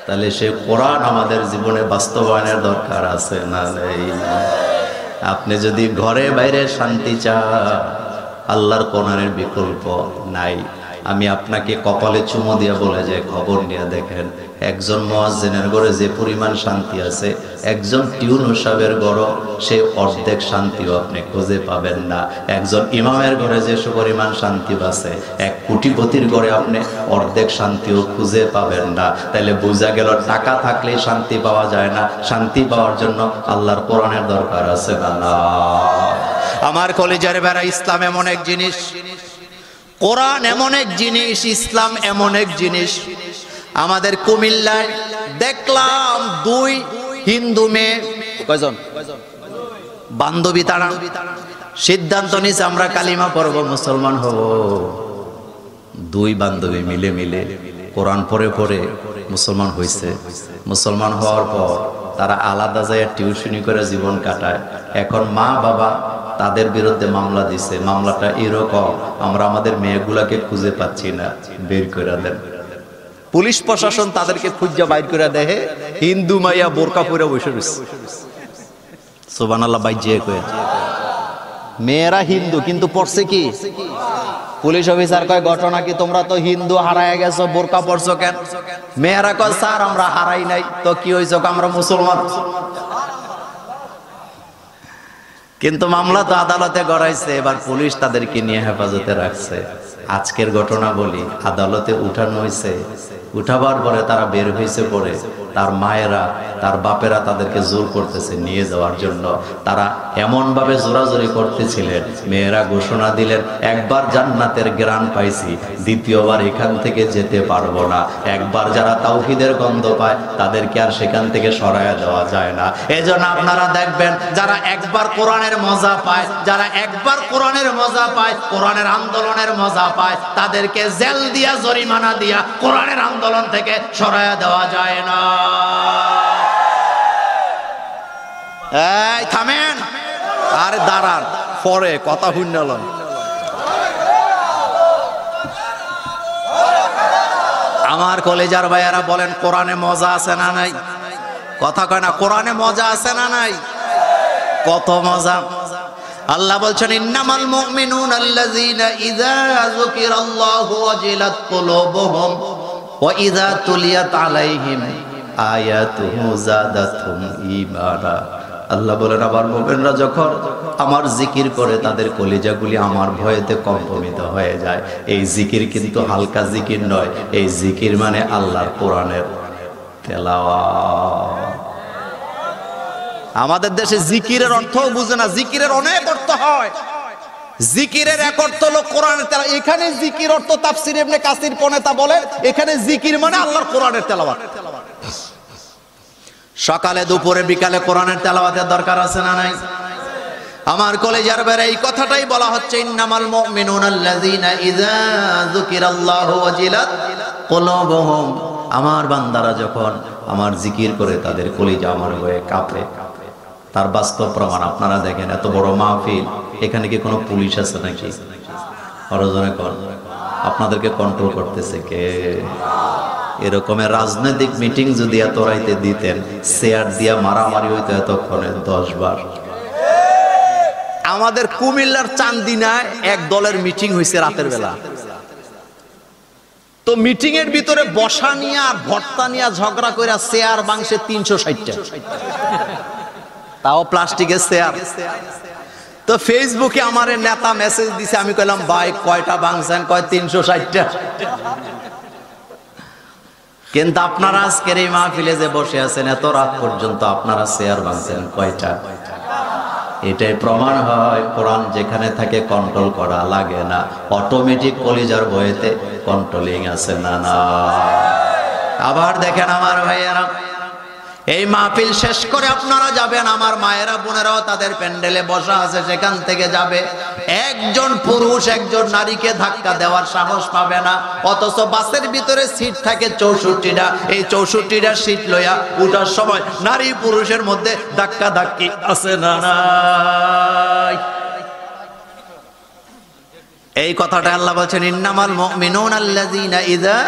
Speaker 1: তাহলে সে কোরআন আমাদের জীবনে বাস্তবায়নের দরকার আছে না নেই? আপনি যদি ঘরে বাইরে শান্তি চান, আল্লাহর কোরআনের বিকল্প নাই। আমি আপনাকে কপালে চুমো দিয়ে বলে যে খবর নিয়ে দেখেন, একজন মুয়াজ্জিনের ঘরে যে পরিমাণ শান্তি আছে, একজন টিউন সাহেবের ঘরে সে অর্ধেক শান্তিও আপনি খুঁজে পাবেন না। একজন ইমামের ঘরে যে পরিমাণ শান্তি আছে, 1 কোটিপতির ঘরে আপনি অর্ধেক শান্তিও খুঁজে পাবেন না। তাহলে বোঝা গেল টাকা থাকলে শান্তি পাওয়া যায় না। শান্তি পাওয়ার জন্য আল্লাহর কোরআনের দরকার আছে না? আমার কলিজার বেড়া, ইসলাম এমন এক জিনিস, কোরআন এমন এক জিনিস, ইসলাম এমন এক জিনিস। আমাদের কুমিল্লায় দেখলাম 2 হিন্দু মেয়ে, কয়জন বান্ধবী, তারা সিদ্ধান্ত নিয়েছে আমরা কালিমা পড়ব, মুসলমান হব। 2 বান্ধবী মিলে মিলে কোরআন পড়ে পড়ে মুসলমান হয়েছে। মুসলমান হওয়ার পর তারা আলাদা যায় টিউশনি করে জীবন কাটায়। এখন মা বাবা তাদের বিরুদ্ধে মামলা দিছে। মামলাটা এরকম, আমরা আমাদের মেয়েগুলাকে খুঁজে পাচ্ছি না, বের করে দেন। পুলিশ প্রশাসন তাদেরকে খুঁজে বাইর করে দেয়, হিন্দু মাইয়া বোরকা পরে বসে রয়েছে। সুবহানাল্লাহ বাইজিয়ে কয়, মেয়েরা হিন্দু কিন্তু পড়ছে কি? পুলিশ অফিসার কয় ঘটনা কি, তোমরা তো হিন্দু হারায় গেছো, বোরকা পড়ছো কেন? মেয়েরা কয় স্যার আমরা হারাই নাই। তো কি হয়েছে? আমরা মুসলমান। কিন্তু মামলা তো আদালতে গড়াইছে, এবার পুলিশ তাদেরকে নিয়ে হেফাজতে রাখছে। আজকের ঘটনা বলি, আদালতে উঠানো হয়েছে, উঠাবার পরে তারা বের হয়েছে, পরে তার মায়েরা তার বাপেরা তাদেরকে জোর করতেছে নিয়ে যাওয়ার জন্য। তারা এমন ভাবে জোরাজোরি করতেছিলেন, মেয়েরা ঘোষণা দিলেন একবার জান্নাতের গ্রাণ পাইছি, দ্বিতীয়বার এখান থেকে যেতে পারবো না। একবার যারা তাওহীদের গন্ধ পায় তাদেরকে আর সেখান থেকে সরায়া দেওয়া যায় না। এজন্য আপনারা দেখবেন যারা একবার কোরআনের মজা পায়, যারা একবার কোরআনের মজা পায়, কোরআনের আন্দোলনের মজা পায়, তাদেরকে জেল দিয়া, জরিমানা দিয়া কোরআনের আন্দোলন থেকে সরায়া দেওয়া যায় না। এই থামেন, আরে দাঁড়ান, পরে কথা শুনলাম। আমার কলেজার ভাইয়ারা বলেন কোরআনে মজা আছে না নাই? কথা কয় না, কোরআনে মজা আছে না নাই? কত মজা! আল্লাহ বলছেন ইন্নামাল মুমিনুনা আল্লাযীনা ইযা যুকিরাল্লাহু ওয়াজিলাত কুলুবুহুম ওয়া ইযা তুলিয়াত আলাইহিম আয়াতুহু যাদাতুহুম ঈমানা। আল্লাহ বলেন আবার মুমিনরা যখন আমার জিকির করে তাদের কলিজাগুলি আমার ভয়েতে কম্পনিত হয়ে যায়। এই জিকির কিন্তু হালকা জিকির নয়, এই জিকির মানে আল্লাহর কোরআনের তেলাওয়াত। আমাদের দেশে জিকিরের অর্থও বুঝে না, জিকিরের অনেক অর্থ হয়। জিকিরের এক অর্থ হলো কোরআনের তেলাওয়াত। এখানে জিকির অর্থ তাফসীর ইবনে কাসির প্রণেতা বলে এখানে জিকির মানে আল্লাহর কোরআনের তেলাওয়াত। সকালে দুপুরে বিকালে কোরআনের তেলাওয়াতের দরকার আছে না নাই? আমার কলেজার বেরে এই কথাটাই বলা হচ্ছে ইন্নামাল মুমিনুনা আল্লাযীনা ইযা যুকিরাল্লাহু ওয়াজিলাত কুলুবুহুম। আমার বান্দারা যখন আমার জিকির করে তাদের কলিজা আমার হয়ে কাঁপে। তার বাস্তব প্রমাণ আপনারা দেখেন। এত বড় মাহফিল, এখানে কি কোনো পুলিশ আছে নাকি? অরজনে কর, আপনাদেরকে কন্ট্রোল করতেছে কে? এরকমের রাজনৈতিক মিটিং যদি এত রাইতে দিতেন, শেয়ার দিয়া মারামারি হইতো এতক্ষণে 10 বার। আমাদের কুমিল্লার চান্দিনায় এক দলের মিটিং হয়েছে রাতের বেলা। তো মিটিং এর ভিতরে বসা নিয়ে আর ভর্তা নিয়ে ঝগড়া করে শেয়ার বাংশে 360টা, তাও প্লাস্টিকের শেয়ার। তো ফেসবুকে আমার নেতা মেসেজ দিছে, আমি কইলাম ভাই কয়টা বাংছেন? কয় 360টা। কিন্তু আপনারা আজকের এই মাহফিলে যে বসে আছেন এত রাত পর্যন্ত আপনারা শেয়ার বাংছেন কয়টা? এটাই প্রমাণ হয় কোরআন যেখানে থাকে কন্ট্রোল করা লাগে না, অটোমেটিক কলিজার বইতে কন্ট্রোলিং আছে না না। আবার দেখেন আমার ভাইয়েরা, এই মাহফিল শেষ করে আপনারা যাবেন, আমার মায়েরা বোনেরাও তাদের প্যান্ডেলে বসা আছে, সেখান থেকে যাবে। একজন পুরুষ একজন নারীকে ধাক্কা দেওয়ার সাহস পাবে না, অথচ বাসের ভিতরে সিট থাকে 64টা। এই 64টা সিট লইয়া উঠার সময় নারী পুরুষের মধ্যে ধাক্কা ধাক্কি আছে না নাই? এই কথাটা আল্লাহ বলছেন, ইন্নামাল মুমিনুনা আল্লাযীনা ইযা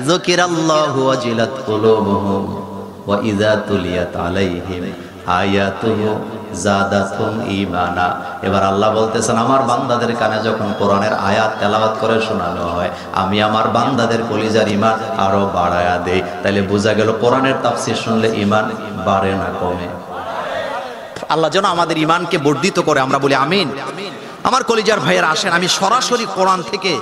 Speaker 1: যুকিরাল্লাহু ওয়াজিলাত কুলুবুহুম ওয়া ইযা তুলিয়াত আলাইহিম আয়াতুহু যাদাতুহুম ঈমানা। এবার আল্লাহ বলতেছেন, আমার বান্দাদের কানে যখন কোরআনের আয়াত তেলাওয়াত করে শোনানো হয়, আমি আমার বান্দাদের কলিজার ঈমান আরো বাড়ায়া দেই। তাইলে বোঝা গেল কোরআনের তাফসীর শুনলে ঈমান বাড়ে না কমে? আল্লাহ যেন আমাদের ঈমানকে বর্ধিত করে, আমরা বলি আমিন। আমার কলিজার ভাইয়েরা আসেন, আমি সরাসরি কোরআন থেকে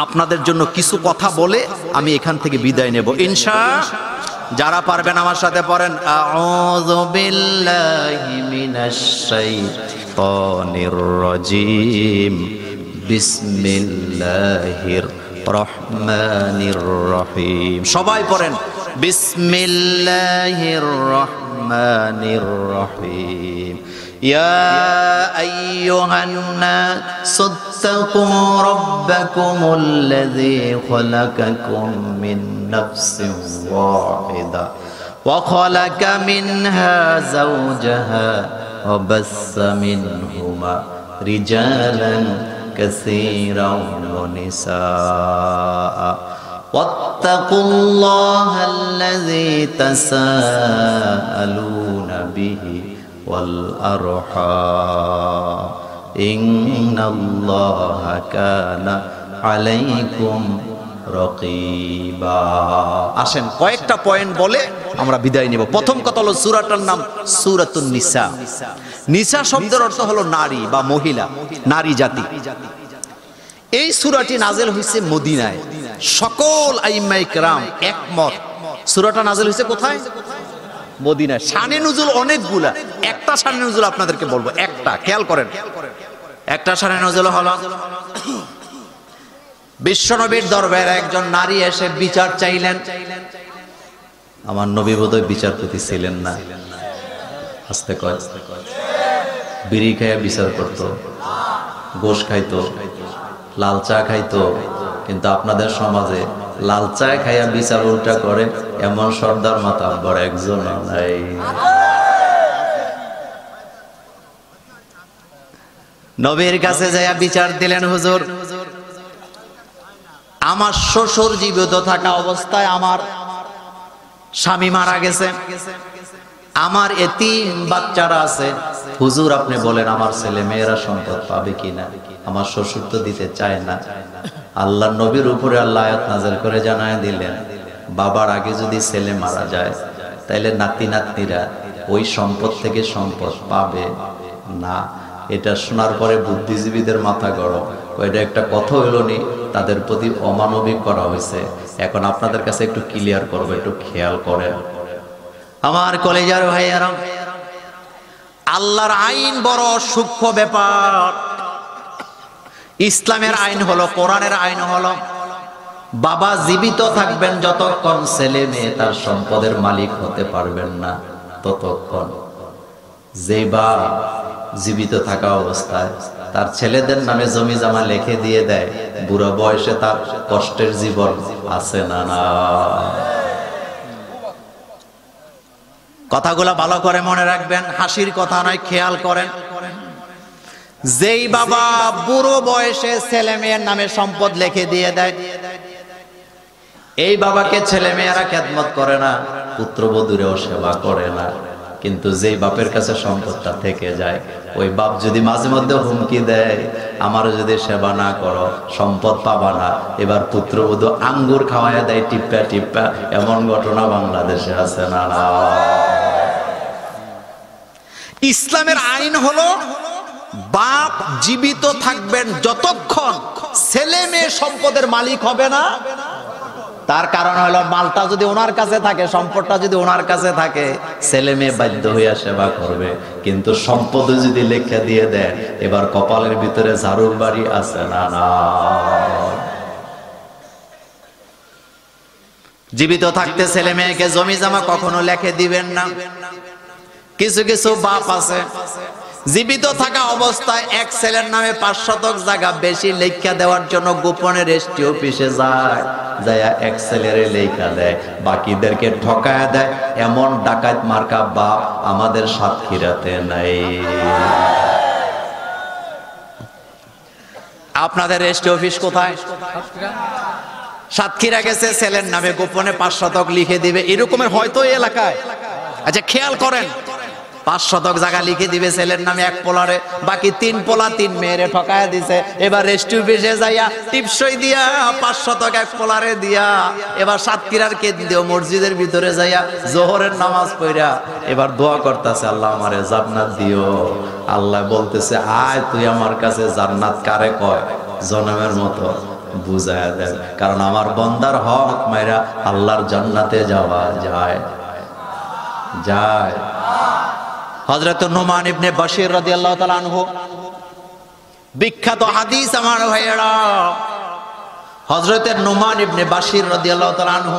Speaker 1: আপনাদের জন্য কিছু কথা বলে আমি এখান থেকে বিদায় নেব ইনশাআল্লাহ। যারা পারবেন আমার সাথে পড়েন, আউযু বিল্লাহি মিনাশ শাইতানির রাজীম, বিসমিল্লাহির রহমানির রহিম। সবাই পড়েন, বিসমিল্লাহির রহমানির রহিম। يا أيها الناس اتقوا ربكم الذي خلقكم من نفس واحدة وخلق منها زوجها وبث منهما رجالا كثيرا ونساء واتقوا الله الذي تساءلون به والأرحام إن الله كان عليكم رقيبا। আসেন কয়েকটা পয়েন্ট বলে আমরা বিদায় নেব। প্রথম কথা হলো সূরাটার নাম সূরাতুন নিসা। নিসা শব্দের অর্থ হলো নারী বা মহিলা, নারী জাতি। এই সূরাটি নাযিল হয়েছে মদিনায়। সকল আইম্মায়ে কেরাম একমত, সূরাটা নাযিল হয়েছে কোথায়? মদিনায়। শানে নুজুল অনেকগুলা, একটা শানে নুজুল আপনাদেরকে বলবো, একটা খেয়াল করেন। একটা শানে নুজুল হলো বিশ্বনবীর দরবারে একজন নারী এসে বিচার চাইলেন। আমার নবী বোধহয় বিচারপতি ছিলেন না, আস্তে কয়, বিড়ি খাইয়া বিচার করতো, গোশ খাইতো, লাল চা খাইতো। কিন্তু আপনাদের সমাজে লাল চা খাইয়া বিচার উল্টা করে এমন সর্দার মাতাব্বর একজন নাই। নবীর কাছে যাইয়া বিচার দিলেন, হুজুর আমার শ্বশুর জীবিত থাকা অবস্থায় আমার স্বামী মারা গেছে, আমার এতিম বাচ্চারা আছে, হুজুর আপনি বলেন আমার ছেলে মেয়েরা সম্পদ পাবে কিনা? আমার শ্বশুর তো দিতে চায় না। আল্লাহ নবীর উপরে আল্লাহ আয়াত নাযিল করে জানায় দিলেন, বাবার আগে যদি ছেলে মারা যায় তাইলে নাতি নাতনিরা ওই সম্পদ থেকে সম্পদ পাবে না। এটা শোনার পরে বুদ্ধিজীবীদের মাথা গরম, এটা একটা কথা হইল নি, তাদের প্রতি অমানবিক করা হয়েছে। এখন আপনাদের কাছে একটু ক্লিয়ার করবো, একটু খেয়াল করেন আমার কলেজার ভাইয়ারা। আল্লাহর আইন বড় সূক্ষ্ম ব্যাপার। ইসলামের আইন হলো, কোরআনের আইন হলো, বাবা জীবিত থাকবেন যতক্ষণ ছেলে মেয়ে তার সম্পদের মালিক হতে পারবেন না ততক্ষণ। যে বাপ জীবিত থাকা অবস্থায় তার ছেলেদের নামে জমি জমা লিখে দিয়ে দেয়, বুড়ো বয়সে তার কষ্টের জীবন আছে না না? কথাগুলো ভালো করে মনে রাখবেন, হাসির কথা নয়, খেয়াল করেন। যেই বাবা বুড়ো বয়সে ছেলে মেয়ের নামে সম্পদ লিখে দিয়ে দেয়, এই বাবাকে ছেলে মেয়েরা খেদমত করে না, পুত্রবধূরেও সেবা করে না। কিন্তু যেই বাপের কাছে সম্পদটা থেকে যায়, ওই বাপ যদি মাঝে মধ্যে হুমকি দেয়, আমারও যদি সেবা না করো সম্পদ পাবা না, এবার পুত্রবধূ আঙ্গুর খাওয়ায় দেয় টিপ্পা টিপ্পা, এমন ঘটনা বাংলাদেশে আছে না? ইসলামের আইন হলো বাপ জীবিত থাকবেন যতক্ষণ ছেলে মেয়ে সম্পদের মালিক হবে না। তার কারণ হলো মালটা যদি ওনার কাছে থাকে, সম্পদটা যদি ওনার কাছে থাকে, ছেলে মেয়ে বাধ্য হইয়া সেবা করবে। কিন্তু সম্পদ যদি লেখা দিয়ে দেয়, এবার কপালের ভিতরে ঝাড়ুর বাড়ি আছে না? জীবিত থাকতে ছেলে মেয়েকে জমি জমা কখনো লেখে দিবেন না। কিছু কিছু বাপ আছে জীবিত থাকা অবস্থায় এক ছেলের নামে 5 শতক জায়গা বেশি লেখা দেওয়ার জন্য গোপনে রেজিস্ট্রি অফিসে যায়, এক ছেলের লেখা দেয়, বাকিদেরকে ঠকায় দেয়। এমন ডাকাত মার্কা বাপ আমাদের সাতক্ষীরাতে নাই। আপনাদের রেজিস্ট্রি অফিস কোথায়? সাতক্ষীরা গেছে, ছেলের নামে গোপনে 5 শতক লিখে দিবে, এরকমের হয়তো এই এলাকায়। আচ্ছা খেয়াল করেন, 5 শতক জায়গা লিখে দিবে ছেলের নামে 1 পোলারে, বাকি 3 পোলা 3 মেয়েরে ঠকায় দিছে। এবার রেজিস্ট্রি অফিসে যাইয়া টিপসই দিয়া 5 শতক 1 পোলারে দিয়া, এবার সাতক্ষীরার কেন্দ্রীয় মসজিদের ভিতরে যাইয়া জোহরের নামাজ পড়া এবার দোয়া করতেছে, আল্লাহ আমারে জান্নাত দিও। আল্লাহ বলতেছে, আয় তুই আমার কাছে জান্নাত কারে কয়, জনমের মতো বুঝায়া দেন। কারণ আমার বন্দার হক মাইরা আল্লাহর জান্নাতে যাওয়া যায়। হযরত নুমান ইবনে বাশির রাদিয়াল্লাহু তাআলা আনহু, বিখ্যাত হাদিস আমার ভাইয়েরা। হযরত নুমান ইবনে বাশির রাদিয়াল্লাহু তাআলা আনহু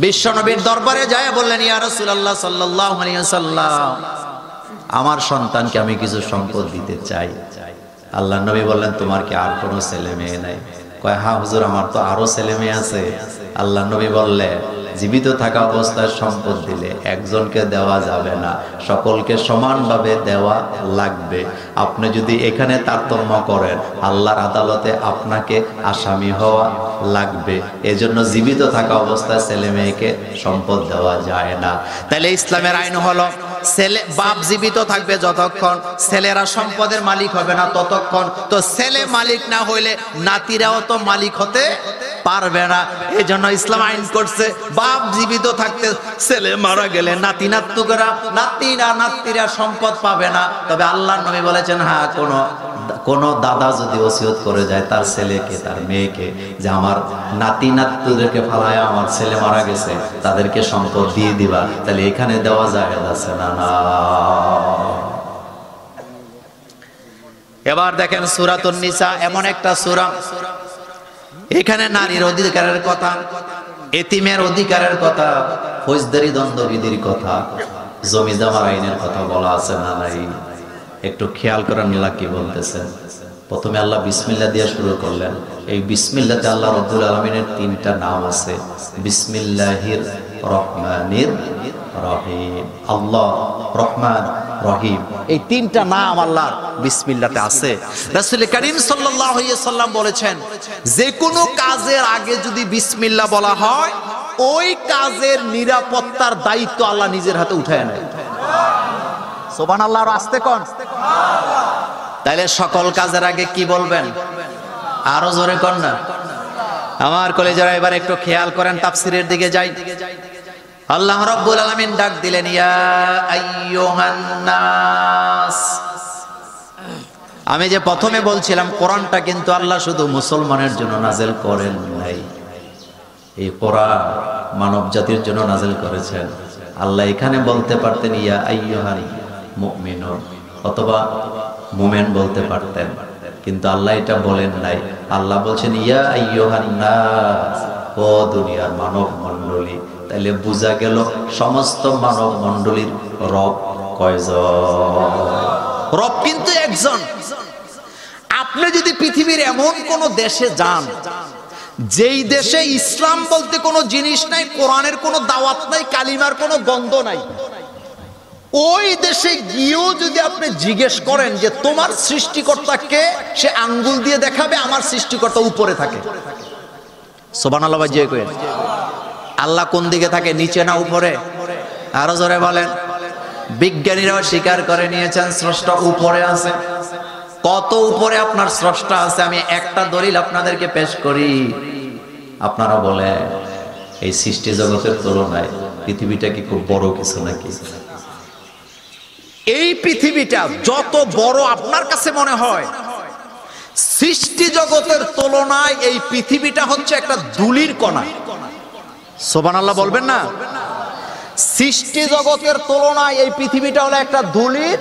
Speaker 1: বিশ্ব নবীর দরবারে যায় বললেন, ইয়া রাসূলুল্লাহ সাল্লাল্লাহু আলাইহি ওয়াসাল্লাম, আমার সন্তানকে আমি কিছু সম্পদ দিতে চাই। আল্লাহর নবী বললেন, তোমার কি আর কোনো ছেলে মেয়ে নাই? কয়, হ্যাঁ হুজুর, আমার তো আরো ছেলে মেয়ে আছে। আল্লাহর নবী বললেন, জীবিত থাকা অবস্থায় সম্পদ দিলে একজনকে দেওয়া যাবে না, সকলকে সমানভাবে দেওয়া লাগবে। আপনি যদি এখানে তারতম্য করেন, আল্লাহর আদালতে আপনাকে আসামি হওয়া লাগবে। এজন্য জীবিত থাকা অবস্থায় ছেলে মেয়েকে সম্পদ দেওয়া যায় না। তাহলে ইসলামের আইন হলো, ছেলে বাপ জীবিত থাকবে যতক্ষণ, ছেলেরা সম্পদের মালিক হবে না ততক্ষণ। তো ছেলে মালিক না হইলে নাতিরাও তো মালিক হতে পারবে না। এই জন্য ইসলাম আইন করছে, বাপ জীবিত থাকতে ছেলে মারা গেলে নাতি নাতিরা সম্পদ পাবে না। তবে আল্লাহর নবী বলেছেন, হ্যাঁ কোন দাদা যদি ওসিয়ত করে যায় তার ছেলেকে, তার মেয়েকে, যে আমার নাতিদেরকে ফালায় আমার ছেলে মারা গেছে, তাদেরকে সম্পদ দিয়ে দিবা, তাহলে এখানে দেওয়া যায় আছে না? এবার দেখেন সূরাতুন নিসা এমন একটা সূরা, এখানে নারীর অধিকারের কথা, এতিমের অধিকারের কথা, ফৌজদারি দণ্ডবিধির কথা, জমি জমার আইনের কথা বলা আছে না নাই? একটু খেয়াল করেন আল্লাহ কি বলতেছেন। প্রথমে আল্লাহ বিসমিল্লাহ দিয়ে শুরু করলেন। এই বিসমিল্লাহতে আল্লাহ রাব্বুল আলামিনের 3টা নাম আছে, বিসমিল্লাহির রহমানির রহিম। আল্লাহ রহমান রহিম, এই 3টা নাম আল্লাহর বিসমিল্লাহতে আছে। রাসূল করিম সাল্লাল্লাহু আলাইহি সাল্লাম বলেছেন, যে কোনো কাজের আগে যদি বিসমিল্লাহ বলা হয়, ওই কাজের নিরাপত্তার দায়িত্ব আল্লাহ নিজের হাতে উঠায় নেয়। সুবহানাল্লাহ, আর আস্তে কোন। তাহলে সকল কাজের আগে কি বলবেন? আরো জোরে কোন না আমার কলেজারা। এবার একটু খেয়াল করেন, তাফসীরের দিকে যাই। আল্লাহ রাব্বুল আলামিন ডাক দিলেন, ইয়া আইয়ুহান নাস। আমি যে প্রথমে বলছিলাম, কোরআনটা কিন্তু আল্লাহ শুধু মুসলমানের জন্য নাযিল করেন নাই, এই কোরআন মানব জাতির জন্য নাযিল করেছেন। আল্লাহ এখানে বলতে পারতেন ইয়া আইয়ুহাল মুমিনুন, অথবা মুমিন বলতে পারতেন, কিন্তু আল্লাহ এটা বলেন নাই। আল্লাহ বলছেন ইয়া আইয়ুহান নাস, ও দুনিয়ার মানব মণ্ডলী। তাইলে বোঝা গেল সমস্ত মানব মণ্ডলীর রব কয়জন? রব কিন্তু একজন। আপনি যদি পৃথিবীর এমন কোন দেশে যান যেই দেশে ইসলাম বলতে কোনো জিনিস নাই, কোরআনের কোনো দাওয়াত নাই, কালিমার কোনো গন্ধ নাই, ওই দেশে গিয়েও যদি আপনি জিজ্ঞেস করেন যে তোমার সৃষ্টিকর্তা কে, সে আঙ্গুল দিয়ে দেখাবে আমার সৃষ্টিকর্তা উপরে থাকে। সুবহানাল্লাহ বাজিয়ে কইেন। আল্লাহ কোন দিকে থাকে, নিচে না উপরে? আরো জোরে বলেন। বিজ্ঞানীরাও স্বীকার করে নিয়েছেন স্রষ্টা উপরে আছে। কত উপরে আপনার স্রষ্টা আছে? আমি একটা দলিল আপনাদেরকে পেশ করি, আপনারা বলেন এই সৃষ্টি জগতের তুলনায় পৃথিবীটা কি খুব বড় কিছু নাকি? এই পৃথিবীটা যত বড় আপনার কাছে মনে হয়, সৃষ্টি জগতের তুলনায় এই পৃথিবীটা হচ্ছে একটা ধুলির কণা। সুবহানাল্লাহ বলবেন না? সৃষ্টি জগতের তুলনায় এই পৃথিবীটা হলো একটা ধুলির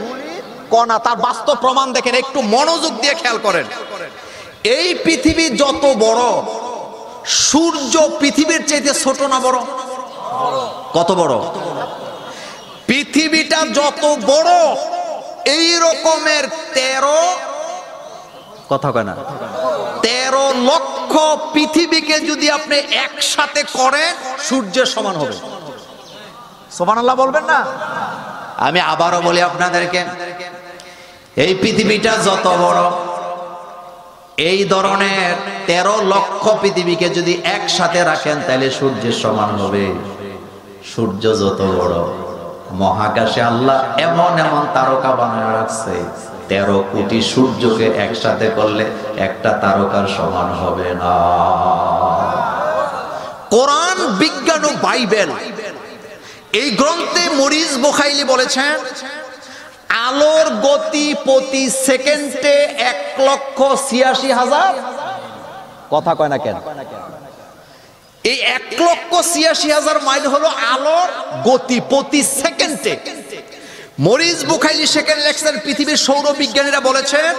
Speaker 1: কণা। তার বাস্তব প্রমাণ দেখেন, একটু মনোযোগ দিয়ে খেয়াল করেন। এই পৃথিবী যত বড়, সূর্য পৃথিবীর চাইতে ছোট না বড়? কত বড়? পৃথিবীটা যত বড়, এই রকমের 13 লক্ষ পৃথিবীকে যদি আপনি একসাথে করেন, সূর্যের সমান হবে। সুবহানাল্লাহ বলবেন না? আমি আবারও বলি আপনাদেরকে, এই পৃথিবীটা যত বড়, এই ধরনের 13 লক্ষ পৃথিবীকে যদি একসাথে রাখেন তাহলে সূর্যের সমান হবে। সূর্য যত বড়, মহাকাশে আল্লাহ এমন এমন তারকা বানায় রাখছে, 13 কোটি সূর্যকে একসাথে করলে একটা তারকার সমান হবে না। কোরআন, বিজ্ঞান ও বাইবেল, এই গ্রন্থে মরিস বুখাইলি বলেছেন আলোর গতি প্রতি সেকেন্ডে 1,86,000। কথা কয় না কেন? এই 1,86,000 মাইল হলো আলোর গতি প্রতি সেকেন্ডে। মরিস বুখাইলি সেকেন্ড লেখছেন পৃথিবীর সৌর বিজ্ঞানীরা বলেছেন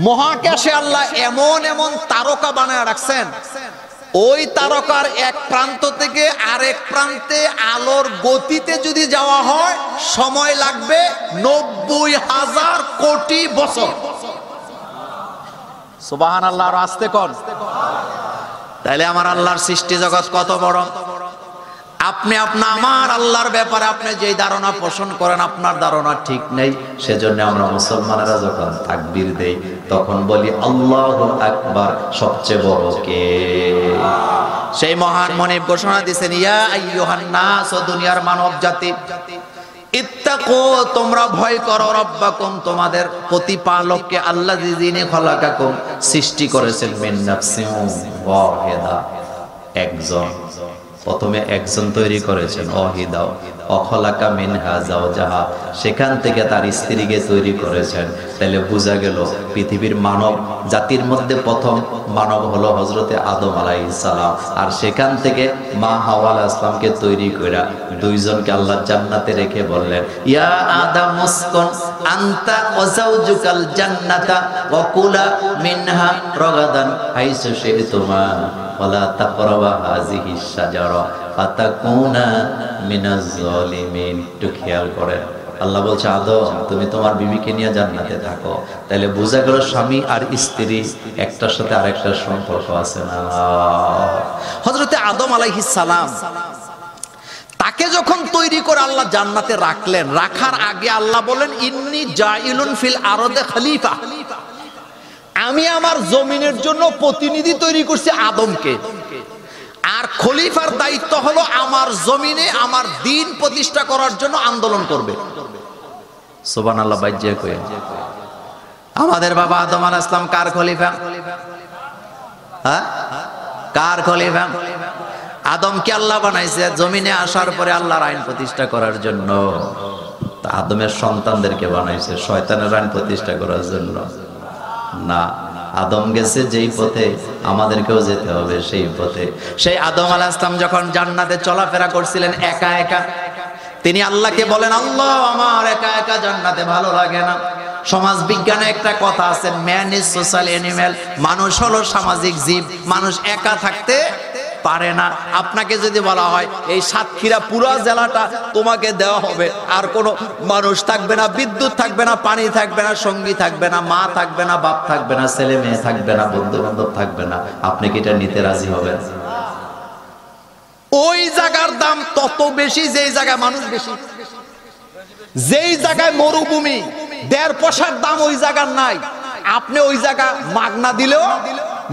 Speaker 1: মহাকাশে আল্লাহ এমন এমন তারকা বানায় রাখছেন, ওই তারকার এক প্রান্ত থেকে আরেক প্রান্তে আলোর গতিতে যদি যাওয়া হয় সময় লাগবে 90,000 কোটি বছর। সুবহানাল্লাহ। আর আস্তে কর। তাইলে আমার আল্লাহর সৃষ্টি জগৎ কত বড়। আপনি আমার আল্লাহর ব্যাপারে আপনি যেই ধারণা পোষণ করেন, আপনার ধারণা ঠিক নেই। সেজন্য আমরা মুসলমানেরা যখন তাকবীর দেই তখন বলি আল্লাহু আকবার, সবচেয়ে বড় কে? সেই মহান মনিব ঘোষণা দিয়েছেন, ইয়া আইয়ুহান নাস, ও দুনিয়ার মানব জাতি, ইত্তাকু, তোমরা ভয় করো, রব্বাকুম, তোমাদের প্রতিপালককে, আল্লাযী, যিনি খলাকাকুম, সৃষ্টি করেছেন, মিন নাফসিন ওয়াহিদা, একজন। প্রথমে একজন তৈরি করেছেন, ওয়াহিদা, অখলাকা মিনহা যাওজাহা, সেখান থেকে তার স্ত্রীকে তৈরি করেছেন। তাহলে বোঝা গেল পৃথিবীর মানব জাতির মধ্যে প্রথম মানব হলো হযরতে আদম আলাইহিস সালাম, আর সেখান থেকে মা হাওয়া আলাইহিস সালামকে তৈরি কইরা দুইজনকে আল্লাহ জান্নাতে রেখে বললেন, ইয়া আদম উসকুন আনতা ওয়া যাওজুকাল জান্নাতা ওয়া কুলা মিনহা রাগাদান হাইসু শি'তুমা ওয়ালা তাকরাবা হাযিহিস শাজারা ফাতাকুনা মিনাজ জালিমিন। একটু খেয়াল করেন, আল্লাহ বলছে আদম, তুমি তোমার বিবিকে নিয়ে জান্নাতে থাকো। তাহলে বোঝা গেল স্বামী আর স্ত্রী একটার সাথে আরেকটার সম্পর্ক আছে না? হযরতে আদম আলাইহিস সালাম, তাকে যখন তৈরি করে আল্লাহ জান্নাতে রাখলেন, রাখার আগে আল্লাহ বলেন, ইন্নী জাইলুন ফিল আরদে খলিফা, আমি আমার জমিনের জন্য প্রতিনিধি তৈরি করছি আদমকে, আর খলিফার দায়িত্ব হলো আমার জমিনে আমার দ্বীন প্রতিষ্ঠা করার জন্য আন্দোলন করবে। সুবহানাল্লাহ বাইজে কই। আমাদের বাবা আদম আলাইহিস সালাম কার খলিফা? হ্যাঁ, কার খলিফা? আদমকে আল্লাহ বানাইছে জমিনে আসার পরে আল্লাহর আইন প্রতিষ্ঠা করার জন্য। তা আদমের সন্তানদেরকে বানাইছে শয়তানের আইন প্রতিষ্ঠা করার জন্য না। আদম গেছে যেই পথে, আমাদেরকেও যেতে হবে সেই পথে। সেই আদম আলাইহিস সালাম যখন জান্নাতে চলাফেরা করছিলেন একা একা, তিনি আল্লাহকে বলেন, আল্লাহ, আমার একা একা জান্নাতে ভালো লাগে না। সমাজ বিজ্ঞানে একটা কথা আছে, ম্যান ইজ সোশ্যাল অ্যানিমেল, মানুষ হলো সামাজিক জীব, মানুষ একা থাকতে পারে না। আপনাকে যদি বলা হয় এই সাতক্ষীরা পুরো জেলাটা তোমাকে দেওয়া হবে, আর কোনো মানুষ থাকবে না, বিদ্যুৎ থাকবে না, পানি থাকবে না, সঙ্গী থাকবে না, মা থাকবে না, বাপ থাকবে না, ছেলে মেয়ে থাকবে না, বন্ধু বান্ধব থাকবে না, আপনি কি এটা নিতে রাজি হবেন? ওই জায়গার দাম তত বেশি যেই জায়গায় মানুষ বেশি, যেই জায়গায় মরুভূমি, 1.5 পয়সার দাম ওই জায়গার নাই। আপনি ওই জায়গা মাগনা দিলেও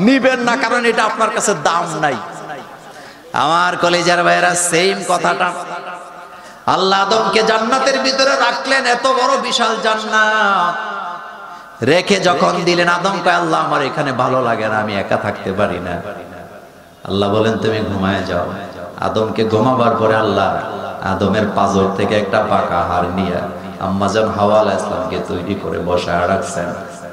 Speaker 1: নিবেন না, কারণ এটা আপনার কাছে দাম নাই। আমার কলেজের ভাইয়েরা, সেম কথাটা আল্লাহ আদমকে জান্নাতের ভিতরে রাখলেন, এত বড় বিশাল জান্নাত রেখে যখন দিলেন, আদম কয় আল্লাহ আমার এখানে ভালো লাগে না, আমি একা থাকতে পারি না। আল্লাহ বলেন তুমি ঘুমায় যাও। আদমকে ঘুমাবার পরে আল্লাহ আদমের পাজর থেকে একটা পাকা হাড় নিয়ে আম্মাজান হাওয়া আলাইহিস সালামকে তৈরি করে বসায় রাখছেন।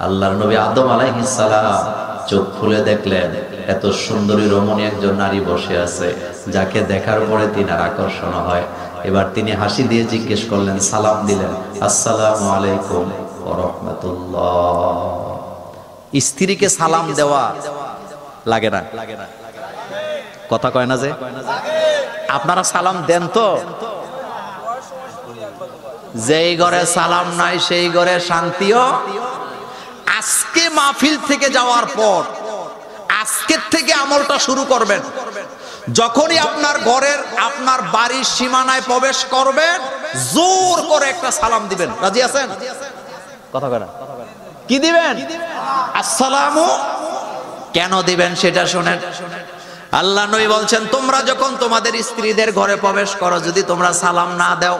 Speaker 1: আল্লাহর নবী আদম আলাইহিস সালাম চোখ খুলে দেখলেন এত সুন্দরী রমণী একজন নারী বসে আছে, যাকে দেখার পরে তিনার আকর্ষণ হয়। এবার তিনি হাসি দিয়ে জিজ্ঞেস করলেন, সালাম দিলেন, আসসালামু আলাইকুম ওয়া রাহমাতুল্লাহ। স্ত্রীকে সালাম দেওয়া লাগে না? কথা কয় না যে? আপনারা সালাম দেন তো? যেই ঘরে সালাম নাই সেই ঘরে শান্তিও। আজকে মাহফিল থেকে যাওয়ার পর আজকের থেকে আমলটা শুরু করবেন। যখনই আপনার ঘরের, আপনার বাড়ির সীমানায় প্রবেশ করবেন, জোর করে একটা সালাম দিবেন। রাজি আছেন? কথা কয় না? কি দিবেন? আসসালামু। কেন দিবেন সেটা শুনেন। আল্লাহ নবী বলছেন, তোমরা যখন তোমাদের স্ত্রীদের ঘরে প্রবেশ করো, যদি তোমরা সালাম না দাও,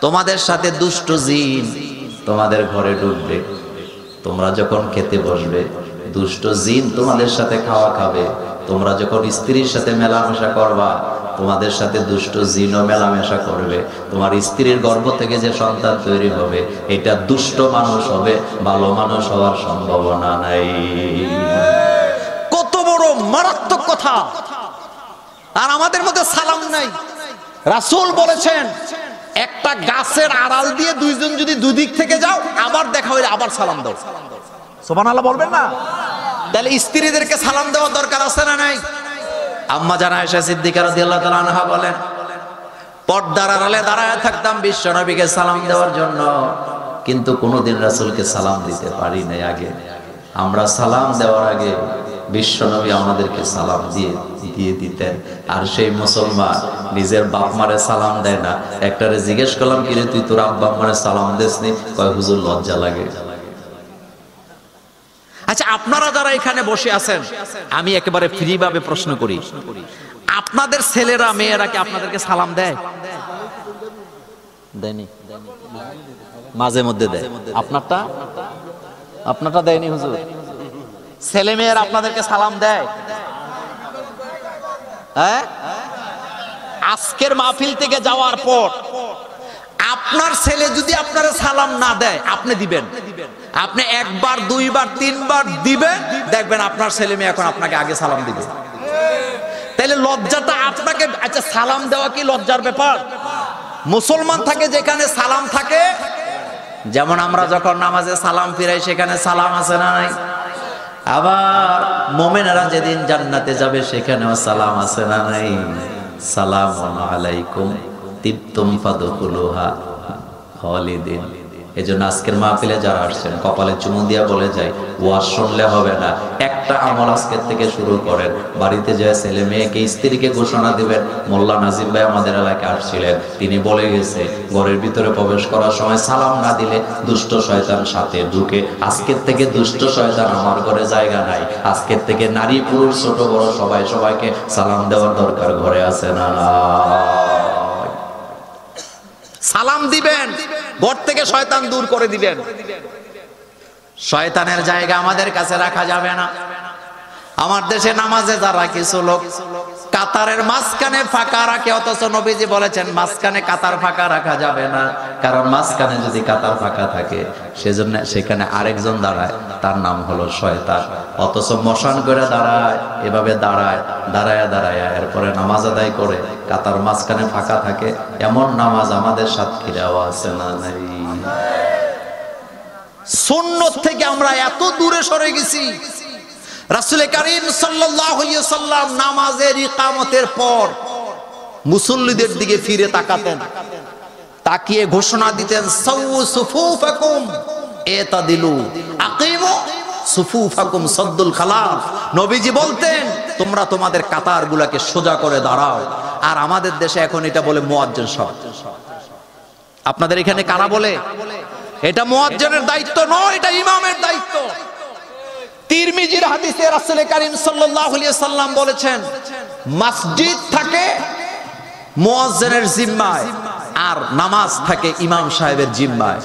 Speaker 1: তোমাদের সাথে দুষ্ট জিন তোমাদের ঘরে ঢুকবে। তোমরা যখন খেতে বসবে, দুষ্ট জিন তোমাদের সাথে খাওয়া খাবে। তোমরা যখন স্ত্রীর সাথে মেলামেশা করবা, তোমাদের সাথে দুষ্ট জিনও মেলামেশা করবে। তোমার স্ত্রীর গর্ভ থেকে যে সন্তান তৈরি হবে, এটা দুষ্ট মানুষ হবে, ভালো মানুষ হওয়ার সম্ভাবনা নাই। কত বড় মারাত্মক কথা! আর আমাদের মধ্যে সালাম নাই। রাসূল বলেছেন, একটা গাছের আড়াল দিয়ে দুইজন যদি দুদিক থেকে যাও, আবার দেখা হইলে আবার সালাম দাও। সুবহানাল্লাহ বলবেন না? তাহলে স্ত্রীদেরকে সালাম দেওয়ার দরকার আছে না নাই? আম্মা জান আয়েশা সিদ্দিকা রাদিয়াল্লাহু তাআলা আনহা বলেন, পর্দার আড়ালে দাঁড়ায় থাকতাম বিশ্ব নবীকে সালাম দেওয়ার জন্য, কিন্তু কোনোদিন রাসূলকে সালাম দিতে পারি নাই। আগে আমরা সালাম দেওয়ার আগে বিশ্ব নবী আমাদেরকে সালাম দিয়ে দিতেন। আর সেই মুসলমান নিজের বাপ মারে সালাম দেয় না। একটারে জিজ্ঞেস করলাম, কিরে তুই তোর আব্বা মারে সালাম দেসনি? কয় হুজুর লজ্জা লাগে। আচ্ছা, আপনারা যারা এখানে বসে আছেন, আমি একেবারে ফ্রি ভাবে প্রশ্ন করি, আপনাদের ছেলেরা মেয়েরা কি আপনাদেরকে সালাম দেয়? দেয়নি? মাঝে মধ্যে দেয়। আপনারটা দেয়নি হুজুর? ছেলে মেয়েরা আপনাদেরকে সালাম দেয়? হ্যাঁ? আজকের মাহফিল থেকে যাওয়ার পর আপনার ছেলে যদি আপনারা সালাম না দেয়, আপনি দিবেন। আপনি একবার, দুইবার, তিনবার দিবেন, দেখবেন আপনার ছেলে মেয়ে এখন আপনাকে আগে সালাম দিবে। তাইলে লজ্জাটা আপনাকে, আচ্ছা সালাম দেওয়া কি লজ্জার ব্যাপার? মুসলমান থাকে যেখানে সালাম থাকে, যেমন আমরা যখন নামাজে সালাম ফিরাই সেখানে সালাম আছে না নাই? আবার মুমিনেরা যেদিন জান্নাতে যাবে সেখানেও সালাম আছে না নাই? সালামুন আলাইকুম তিবতুম ফাদখুলুহা খালিদিন। এজন্য আজকের মাহফিলে যারা আসছেন, কপালে চুমু দিয়া বলে যায়, ওয়াজ শুনলে হবে না, একটা আমল আজকের থেকে শুরু করেন। বাড়িতে যায় ছেলে মেয়েকে, স্ত্রীকে ঘোষণা দিবেন। মোল্লা নাজিম ভাই আমাদের এলাকায় আসছিলেন, তিনি বলে গেছে ঘরের ভিতরে প্রবেশ করার সময় সালাম না দিলে দুষ্ট শয়তান সাথে ঢুকে। আজকের থেকে দুষ্ট শয়তান আমার ঘরে জায়গা নাই। আজকের থেকে নারী পুরুষ ছোট বড় সবাই সবাইকে সালাম দেওয়ার দরকার ঘরে আছে না? সালাম দিবেন, ঘর থেকে শয়তান দূর করে দিবেন। শয়তানের জায়গা আমাদের কাছে রাখা যাবে না। আমার দেশে নামাজে যারা কিছু লোক কাতারের মাঝখানে ফাঁকা রাখে, অথচ নবীজি বলেছেন মাঝখানে কাতার ফাঁকা রাখা যাবে না, কারণ মাঝখানে যদি কাতার ফাঁকা থাকে সেজন্য সেখানে আরেকজন দাঁড়ায়, তার নাম হলো শয়তান। অথচ মশান করে দাঁড়ায়, এভাবে দাঁড়ায় এরপরে নামাজ আদায় করে, কাতার মাঝখানে ফাঁকা থাকে। এমন নামাজ আমাদের সাতক্ষীরাও আছে না নাই? সুন্নত থেকে আমরা এত দূরে সরে গেছি, রাসূল কারীম সাল্লাল্লাহু আলাইহি ওয়াসাল্লাম নামাজের ইকামতের পর মুসল্লিদের দিকে ফিরে তাকাতেন, তাকিয়ে ঘোষণা দিতেন, সাউ সুফুফাকুম এতাদিলু আকিমু সুফুফাকুম সাদ্দুল খালাফ। নবীজি বলতেন, তোমরা তোমাদের কাতারগুলোকে সোজা করে দাঁড়াও। আর আমাদের দেশে এখন এটা বলে মুয়াজ্জিন সাহেব। আপনাদের এখানে কারা বলে? এটা মুয়াজ্জিনের দায়িত্ব নয়, এটা ইমামের দায়িত্ব। তিরমিজির হাদিসে রাসূল কারীম সাল্লাল্লাহু আলাইহি ওয়াসাল্লাম বলেছেন, মসজিদ থাকে মুয়াজ্জিনের জিম্মায় আর নামাজ থাকে ইমাম সাহেবের জিম্মায়।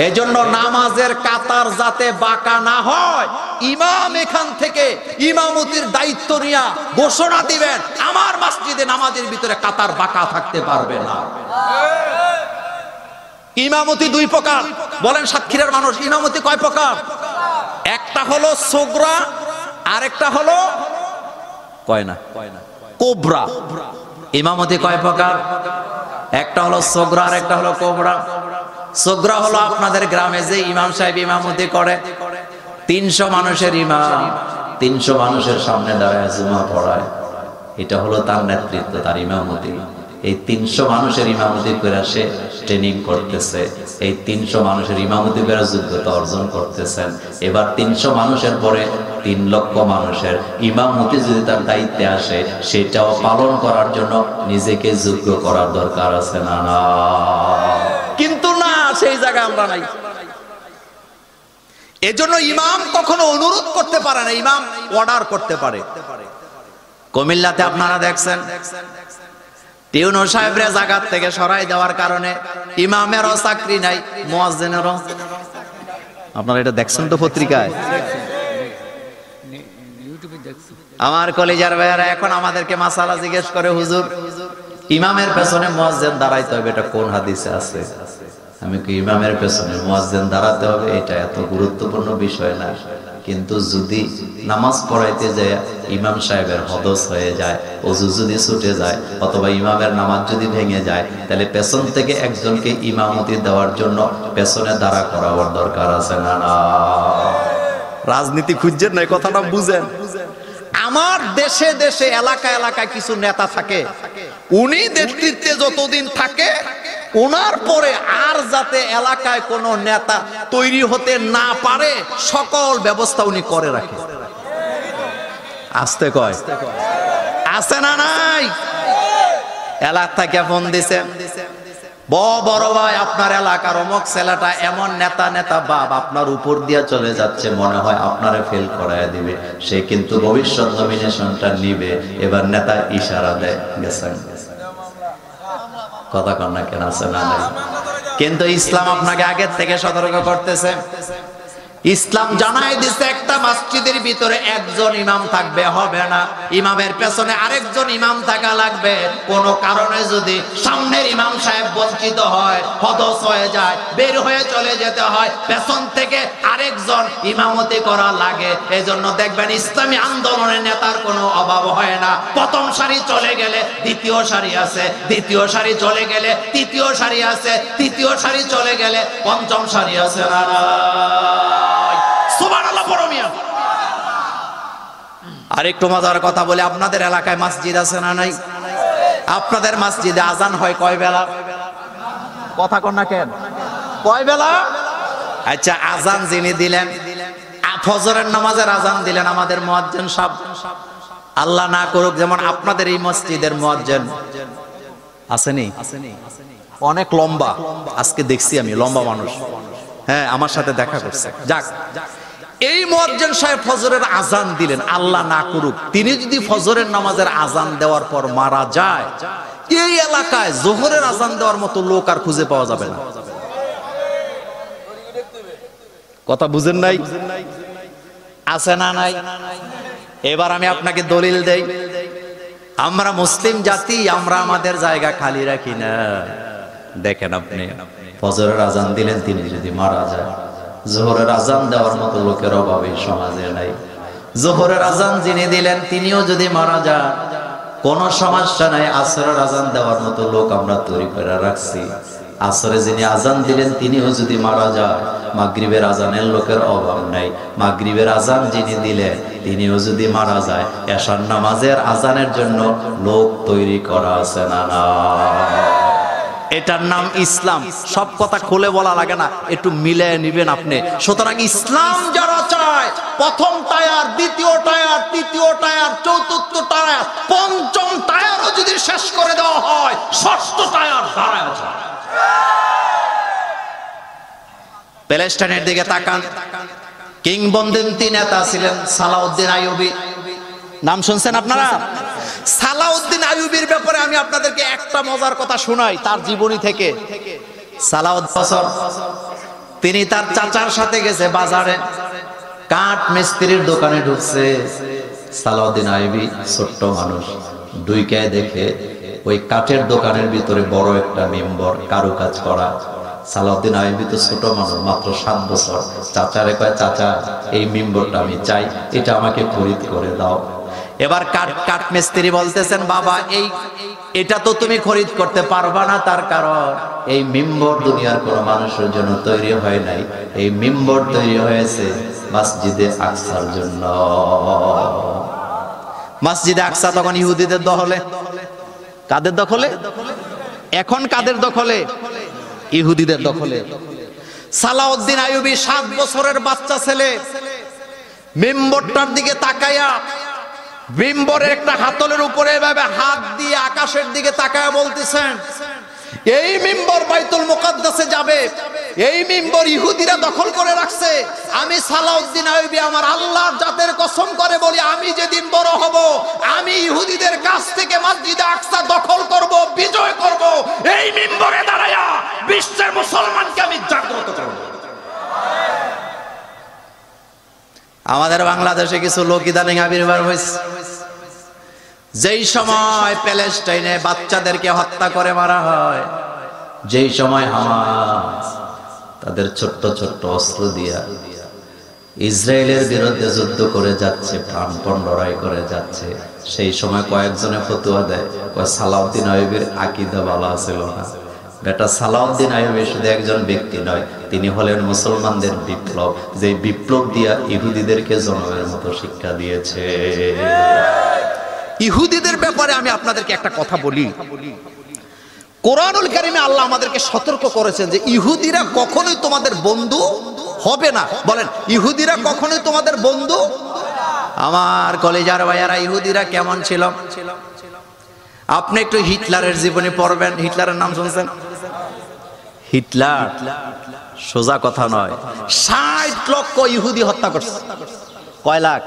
Speaker 1: এজন্য নামাজের কাতার যাতে বাঁকা না হয়, ইমাম এখান থেকে ইমামতির দায়িত্ব নিয়ে ঘোষণা দিবেন, আমার মসজিদে নামাজের ভিতরে কাতার বাঁকা থাকতে পারবে না। ইমামতি দুই প্রকার, বলেন সাতক্ষীরার মানুষ, ইমামতি কয় প্রকার? একটা হলো সুগরা, আরেকটা হলো কোবরা। ইমামতি কয় প্রকার? একটা হলো সুগরা আর একটা হলো কোবরা। সুগরা হলো আপনাদের গ্রামে যে ইমাম সাহেব ইমামতি করে, 300 মানুষের ইমাম, 300 মানুষের সামনে দাঁড়ায় জুমা পড়ায়, এটা হলো তার নেতৃত্ব, তার ইমামতি। এই 300 মানুষের ইমামতি করে সে ট্রেনিং করতেছে, এই 300 মানুষের ইমামতি করে যোগ্যতা অর্জন করতেছেন। এবার 300 মানুষের পরে 3 লক্ষ মানুষের ইমামতি যদি তার দায়িত্বে আসে, সেটাও পালন করার জন্য নিজেকে যোগ্য করার দরকার আছে না? না, কিন্তু না, সেই জায়গায় আমরা নাই। এজন্য ইমাম কখনো অনুরোধ করতে পারে না, ইমাম অর্ডার করতে পারে। কুমিল্লাতে আপনারা দেখছেন, টিউনো সাহেবরা জায়গা থেকে সরাই দেওয়ার কারণে ইমামেরও চাকরি নাই, মুয়াজ্জিনেরও। আপনারা এটা দেখছেন তো পত্রিকায়। আমার কলেজের ভাইয়ারা এখন আমাদেরকে মাসালা জিজ্ঞেস করে, হুজুর ইমামের পেছনে মুয়াজ্জিন দাঁড়াইতে হবে, এটা কোন হাদিসে আছে? আমি কি ইমামের পেছনে মুয়াজ্জিন দাঁড়াতে হবে, এটা এত গুরুত্বপূর্ণ বিষয় না। কিন্তু যদি নামাজ পড়াইতে যায় ইমাম সাহেবের হদস হয়ে যায়, ওযু যদি ছুটে যায়, অথবা ইমামের নামাজ যদি ভেঙে যায়, তাহলে পেছন থেকে একজনকে ইমামতি দেওয়ার জন্য পেছনে দাঁড়া করাবার দরকার আছে না? না, রাজনীতি খুঁজছেন না, কথাটা বুঝেন। আমার দেশে দেশে এলাকা এলাকায় কিছু নেতা থাকে, উনি নেতৃত্বে যতদিন থাকে, ওনার পরে আর যাতে এলাকায় কোনো নেতা তৈরি হতে না পারে, সকল ব্যবস্থা উনি করে রাখে। আসতে কয় আছে না নাই? এলাকা থেকে ফোন দিছে, বড় ভাই আপনার এলাকার অমুক ছেলেটা এমন নেতা বাপ আপনার উপর দিয়ে চলে যাচ্ছে, মনে হয় আপনারে ফেল করায় দিবে, সে কিন্তু ভবিষ্যৎ নমিনেশনটা নিবে। এবার নেতা ইশারা দেয়, গেছেন কথা কন না কেন? আছে না নাই? কিন্তু ইসলাম আপনাকে আগের থেকে সতর্ক করতেছে। ইসলাম জানাই দিচ্ছে, একটা মসজিদের ভিতরে একজন ইমাম থাকবে, হবে না। ইমামের পেছনে আরেকজন ইমাম থাকা লাগবে। কোন কারণে যদি সামনের ইমাম সাহেব বঞ্চিত হয়, হদস হয়ে যায়, বের হয়ে চলে যেতে হয়, পেছন থেকে আরেকজন ইমামতি করা লাগে। এজন্য দেখবেন ইসলামী আন্দোলনের নেতার কোনো অভাব হয় না। প্রথম সারি চলে গেলে দ্বিতীয় সারি আছে, দ্বিতীয় সারি চলে গেলে তৃতীয় সারি আছে, তৃতীয় সারি চলে গেলে পঞ্চম সারি আছে। না সুবহানাল্লাহ পড়ো মিয়া। আরেকটু মজার কথা বলে, আপনাদের এলাকায় মসজিদ আছে না নাই? আপনাদের মসজিদে আজান হয় কয় বেলা? কথা কন না কেন? কয় বেলা? আচ্ছা, আজান যিনি দিলেন, ফজরের নামাজের আজান দিলেন আমাদের মুয়াজ্জিন সাহেব। আল্লাহ না করুক যেমন আপনাদের এই মসজিদের মুয়াজ্জিন আসেনি, অনেক লম্বা, আজকে দেখছি আমি লম্বা মানুষ, হ্যাঁ আমার সাথে দেখা করছে। যাক, এই মুয়াজ্জিন সাহেব ফজরের আজান দিলেন, আল্লাহ না করুক তিনি যদি ফজরের নামাজের আজান দেওয়ার পর মারা যায়, এই এলাকায় জোহরের আজান দেওয়ার মতো লোক আর খুঁজে পাওয়া যাবে না। কথা বুঝেন নাই? আছে না নাই? এবার আমি আপনাকে দলিল দেই, আমরা মুসলিম জাতি, আমরা আমাদের জায়গা খালি রাখি না। দেখেন আপনি ফজরের আজান দিলেন, তিনি যদি মারা যায়, জোহরের আজান দেওয়ার মতো লোকের অভাব এই সমাজে নাই। জোহরের আজান যিনি দিলেন তিনিও যদি মারা যান, কোনো সমস্যা নাই, আসরের আজান দেওয়ার মতো লোক আমরা তৈরি করে রাখছি। আসরে যিনি আজান দিলেন তিনিও যদি মারা যায়, মাগরিবের আজানের লোকের অভাব নাই। মাগরিবের আজান যিনি দিলেন তিনিও যদি মারা যায়, এশার নামাজের আজানের জন্য লোক তৈরি করা আছে না না? এটার নাম ইসলাম। সব কথা খুলে বলা লাগে না, একটু মিলে নিবেন আপনি। সুতরাং ইসলাম যারা চায়, প্রথম টায়ার, দ্বিতীয় টায়ার, তৃতীয় টায়ার, চতুর্থ টায়ার, পঞ্চম টায়ারও যদি শেষ করে দেওয়া হয়, ষষ্ঠ টায়ার দাঁড়ায় যায়। প্যালেস্টাইনের দিকে তাকান। কিংবদন্তি নেতা ছিলেন সালাউদ্দিন আইয়ুবী। নাম শুনছেন আপনারা? সালাউদ্দিন আইয়ুবীর ব্যাপারে আমি আপনাদেরকে একটা মজার কথা শোনাই তার জীবনী থেকে। সালাউদ্দিন তিনি তার চাচার সাথে গেছে বাজারে, কাঠ মিস্ত্রির দোকানে ঢুকছে। সালাউদ্দিন আইয়ুবী ছোট্ট মানুষ, ঢুইকে দেখে ওই কাঠের দোকানের ভিতরে বড় একটা মিম্বর, কারুকাজ করা। সালাউদ্দিন আইয়ুবী তো ছোট মানুষ, মাত্র 7 বছর। চাচারে কয়, চাচা এই মিম্বরটা আমি চাই, এটা আমাকে খরিদ করে দাও। এবার কাঠ মিস্ত্রি বলতেছেন, বাবা এটা তো তুমি খরিদ করতে পারবা না, তার কারণ এই মিম্বর দুনিয়ার কোন মানুষের জন্য তৈরি হয় নাই। এই মিম্বর তৈরি হয়েছে মসজিদে আকসার জন্য। মসজিদে আকসা তখন ইহুদিদের দখলে। কাদের দখলে? এখন কাদের দখলে? ইহুদিদের দখলে। সালাউদ্দিন আইয়ুবী 7 বছরের বাচ্চা ছেলে, মিম্বরটার দিকে তাকায়া, মিম্বরের একটা হাতলের উপরে এভাবে হাত দিয়ে আকাশের দিকে তাকায়া বলতেছেন, এই মিম্বর বাইতুল মুকাদ্দাসে যাবে, এই মিম্বর ইহুদিরা দখল করে রাখছে। আমি সালাউদ্দিন আইয়ুবী আমার আল্লাহর জাতের কসম করে বলি, আমি যেদিন বড় হব, আমি ইহুদিদের কাছ থেকে মসজিদে আকসা দখল করব, বিজয় করব। এই মিম্বরে দাঁড়ায়া বিশ্বের মুসলমানকে আমি জাগ্রত করব। আমাদের বাংলাদেশে কিছু লোক ইদানিং আবির্ভাব হয়েছে। যেই সময় প্যালেস্টাইনে বাচ্চাদেরকে হত্যা করে মারা হয়, যেই সময় হামাস তাদের ছোট্ট ছোট্ট অস্ত্র দিয়া ইসরায়েলের বিরুদ্ধে যুদ্ধ করে যাচ্ছে, প্রাণপণ লড়াই করে যাচ্ছে, সেই সময় কয়েকজনে ফতোয়া দেয়, সালাউদ্দিন আইয়ুবীর আকীদা ভালো ছিল না। বেটা, সালাউদ্দিন আইয়ুবী শুধু একজন ব্যক্তি নয়, তিনি হলেন মুসলমানদের বিপ্লব, যে বিপ্লব দিয়া ইহুদিদেরকে জনমের মতো শিক্ষা দিয়েছে। ইহুদিদের ব্যাপারে আমি আপনাদেরকে একটা কথা বলি। কোরআনুল কারীমে আল্লাহ আমাদেরকে সতর্ক করেছেন যে ইহুদিরা কখনোই তোমাদের বন্ধু হবে না। বলেন, ইহুদিরা কখনোই তোমাদের বন্ধু। আমার কলেজার ভাইয়ারা, ইহুদিরা কেমন ছিল? আপনি একটু হিটলারের জীবনী পড়বেন। হিটলারের নাম শুনছেন? হিটলার সোজা কথা নয়, 60 লক্ষ ইহুদি হত্যা করছে। কয় লাখ?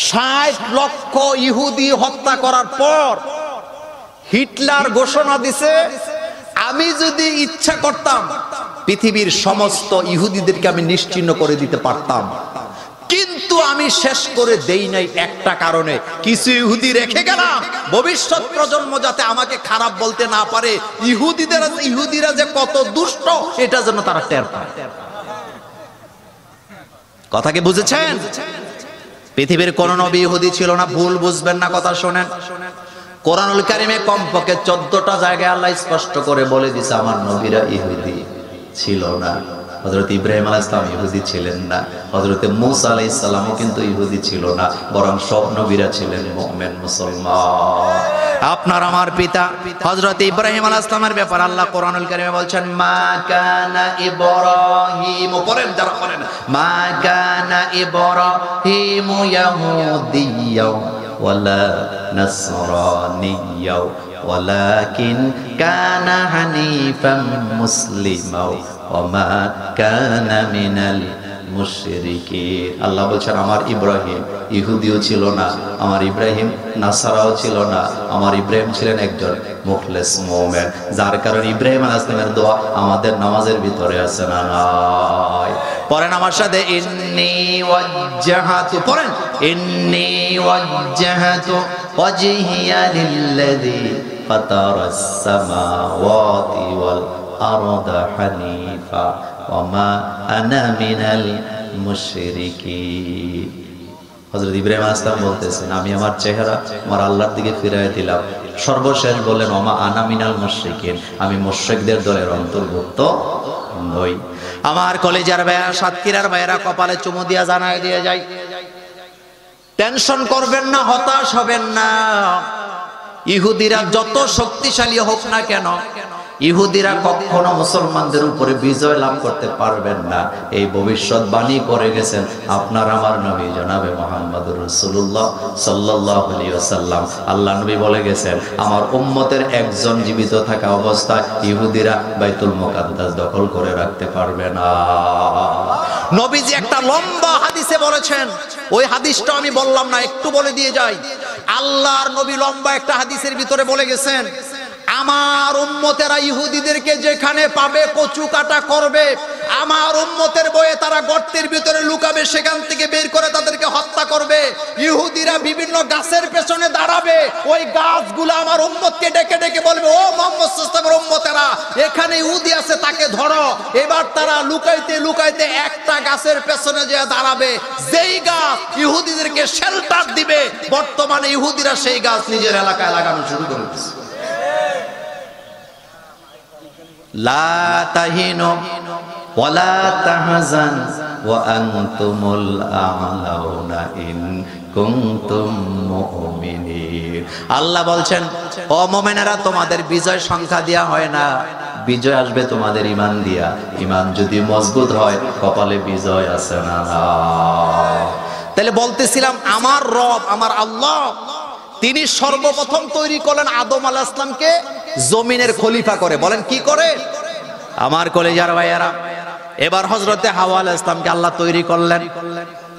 Speaker 1: 60 লক্ষ ইহুদি হত্যা করার পর হিটলার ঘোষণা দিছে, আমি যদি ইচ্ছা করতাম পৃথিবীর সমস্ত ইহুদিদেরকে আমি নিশ্চিহ্ন করে দিতে পারতাম, কিন্তু আমি শেষ করে দেই নাই একটা কারণে, কিছু ইহুদি রেখে গেলাম, ভবিষ্যৎ প্রজন্ম যাতে আমাকে খারাপ বলতে না পারে। ইহুদিরা যে কত দুষ্ট এটা যেন তারা টের পায়। কথা কি বুঝেছেন? পৃথিবীর কোন নবী ইহুদি ছিল না, ভুল বুঝবেন না, কথা শোনেন। কোরআনুল কারীমে কমপক্ষে 14টা জায়গায় আল্লাহ স্পষ্ট করে বলে দিয়েছে আমার নবীরা ইহুদি ছিল না। হযরত ইব্রাহিম আলাইহিস সালাম ইহুদি ছিলেন না, হযরত মূসা আলাইহিস সালামও কিন্তু ইহুদি ছিল না, বরং সব নবীরা ছিলেন মুমিন মুসলমান। আপনার আমার পিতা হযরত ইব্রাহিম আলাইহিস সালামের ব্যাপার আল্লাহ কোরআনুল কারীমে বলছেন, মা কানা ইব্রাহিম, পড়েন যারা পড়েন, মা কানা ইব্রাহিম ইয়াহুদিয়্যা ওয়ালা নাসরানিয়্যা ওয়ালাকিন কানা হানিফাম মুসলিমা ওয়া মা কানা মিনাল মুশরিকিন। আল্লাহ বলছেন আমার ইব্রাহিম ইহুদিও ছিল না, আমার ইব্রাহিম নাসারাও ছিল না, আমার ইব্রাহিম ছিলেন একজন মুখলেস মুমিন, যার কারণে ইব্রাহিম আলাইহিস সালামের দোয়া আমাদের নামাজের ভিতরে আছে না নাই? পড়েন আমার সাথে, ইন্নী ওয়াজ্জাহাতু, পড়েন, ইন্নী ওয়াজ্জাহাতু ওয়াজহিয়া লিল্লাযী ফাতারাস সামাওয়াতি ওয়াল আরদা হানিফা ওয়া মা আনা মিনাল মুশরিকিন। হযরত ইব্রাহিম আলাইহিস সালাম বলতেছেন, আমি আমার চেহারা আমার আল্লাহর দিকে ফিরিয়ে দিলাম। সর্বশেষ বলেন, ওমা আনা মিনাল মুশরিকিন, আমি মুশরিকদের দলের অন্তর্ভুক্ত নই। আমার কলেজার ভাইয়া, সাতক্ষীরার ভাইয়েরা কপালে চুমু দিয়া জানায় দিয়ে যায়, টেনশন করবেন না, হতাশ হবেন না। ইহুদিরা যত শক্তিশালী হোক না কেন, ইহুদিরা কখনো মুসলমানদের উপরে বিজয় লাভ করতে পারবেন না। এই ভবিষ্যৎবাণী করে গেছেন আপনার আমার নবী জনাবে মুহাম্মদুর রাসূলুল্লাহ সাল্লাল্লাহু আলাইহি ওয়াসাল্লাম। আল্লাহ নবী বলে গেছেন, আমার উম্মতের একজন জীবিত থাকা অবস্থায় ইহুদিরা বাইতুল মুকাদ্দাস দখল করে রাখতে পারবে না। নবীজি একটা লম্বা হাদিসে বলেছেন, ওই হাদিসটা আমি বললাম না, একটু বলে দিয়ে যাই। আল্লাহর নবী লম্বা একটা হাদিসের ভিতরে বলে গেছেন, আমার উম্মতেরা ইহুদিদেরকে যেখানে পাবে কচু কাটা করবে, আমার উম্মতের বয়ে তারা গর্তের ভিতরে লুকাবে, সেখান থেকে বের করে তাদেরকে হত্যা করবে। ইহুদিরা বিভিন্ন গাছের পেছনে দাঁড়াবে, ওই গাছগুলো আমার উম্মতকে ডেকে ডেকে বলবে, ও মুহাম্মদ সাল্লাল্লাহু আলাইহি ওয়াসাল্লামের উম্মতেরা, এখানে ইহুদি আছে, তাকে ধরো। এবার তারা লুকাইতে লুকাইতে একটা গাছের পেছনে যে দাঁড়াবে, যেই গাছ ইহুদিদেরকে শেল্টার দিবে, বর্তমানে ইহুদিরা সেই গাছ নিজের এলাকায় লাগানো শুরু করে দিয়েছে। লা তাহিনু ওয়ালা তাহজান ওয়া আনতুমুল আ'লাউনা ইন কুনতুম মুমিনিন। আল্লাহ বলছেন, ও মুমিনেরা, তোমাদের বিজয় সংখ্যা দেয়া হয় না, বিজয় আসবে তোমাদের ঈমান দিয়া। ঈমান যদি মজবুত হয়, কপালে বিজয় আছে না। তাহলে বলতেছিলাম, আমার রব, আমার আল্লাহ, তিনি সর্বপ্রথম তৈরি করলেন আদম আলাইহিস সালামকে জমিনের খলিফা করে। বলেন কি করে? আমার কলেজার ভাইয়ারা, এবার হযরতে হাওয়া আলাইহিস সালামকে আল্লাহ তৈরি করলেন।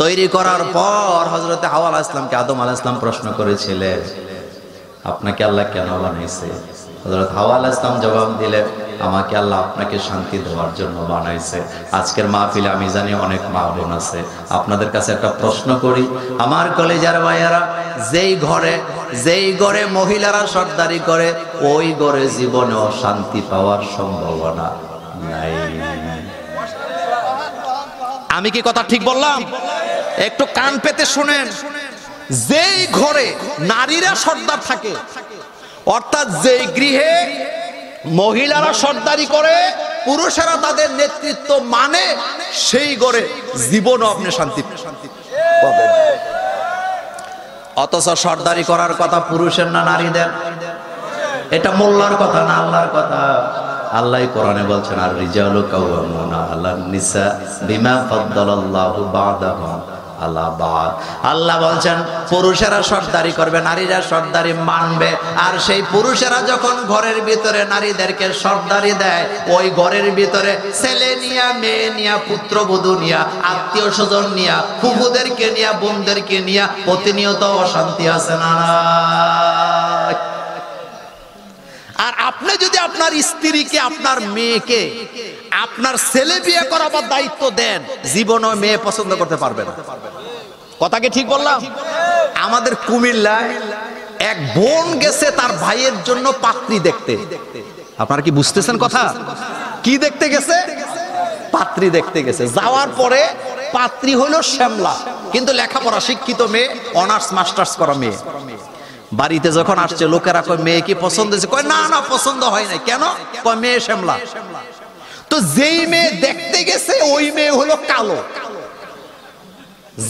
Speaker 1: তৈরি করার পর হযরতে হাওয়া আলাইহিস সালামকে আদম আলাইহিস সালাম প্রশ্ন করেছিলেন, আপনাকে আল্লাহ কেন বানাইছে? হযরত হাওয়া আলাইহিস সালাম জবাব দিলেন, আমাকে আল্লাহ আপনাকে শান্তি দেওয়ার জন্য বানাইছে। আজকের মাহফিলে আমি জানি অনেক মা বোন আছে, আপনাদের কাছে একটা প্রশ্ন করি, আমার কলেজার ভাইয়ারা, যেই ঘরে মহিলারা সর্দারি করে, ওই ঘরে জীবনেও শান্তি পাওয়ার সম্ভাবনা নাই। আমি কি কথা ঠিক বললাম? একটু কান পেতে শুনেন। যেই ঘরে নারীরা সর্দার থাকে, অর্থাৎ যেই গৃহে মহিলারা সর্দারি করে, পুরুষেরা তাদের নেতৃত্ব মানে, সেই ঘরে জীবনও আপনি শান্তি পাবেন। অথচ সর্দারি করার কথা পুরুষের না নারীদের? এটা মোল্লার কথা না আল্লাহর কথা? আল্লাহ কোরআনে বলছেন, আর রিজালু কাওয়ামুনা আলান নিসা বিমা ফাদ্দালাল্লাহু বা'দাহুম আলা বা'দ। আল্লাহ বলছেন, পুরুষেরা সর্দারি করবে, নারীরা সর্দারি মানবে। আর সেই পুরুষেরা যখন ঘরের ভিতরে নারীদেরকে সর্দারি দেয়, ওই ঘরের ভিতরে ছেলে নিয়া, মেয়ে নিয়া, পুত্রবধূ নিয়া, আত্মীয় স্বজন নিয়া, ফুফুদেরকে নিয়া, বোনদেরকে নিয়া প্রতিনিয়ত অশান্তি আছে না? আর আপনি যদি আপনার স্ত্রীকে, আপনার মেয়েকে, আপনার ছেলে বিয়ে করাবার দায়িত্ব দেন, জীবনে মেয়ে পছন্দ করতে পারবে না। কথা কি ঠিক বললাম? আমাদের কুমিল্লায় এক বোন গেছে তার ভাইয়ের জন্য পাত্রী দেখতে। আপনারা কি বুঝতেছেন কথা? কি দেখতে গেছে? পাত্রী দেখতে গেছে। যাওয়ার পরে পাত্রী হলো শ্যামলা, কিন্তু লেখাপড়া শিক্ষিত মেয়ে, অনার্স মাস্টার্স করা মেয়ে। বাড়িতে যখন আসছে, লোকেরা কয়, মেয়ে কি পছন্দ হয়েছে? কয়, না না, পছন্দ হয় নাই। কেন? কয়, মেয়ে শ্যামলা। তো যেই মেয়ে দেখতে গেছে, ওই মেয়ে হলো কালো।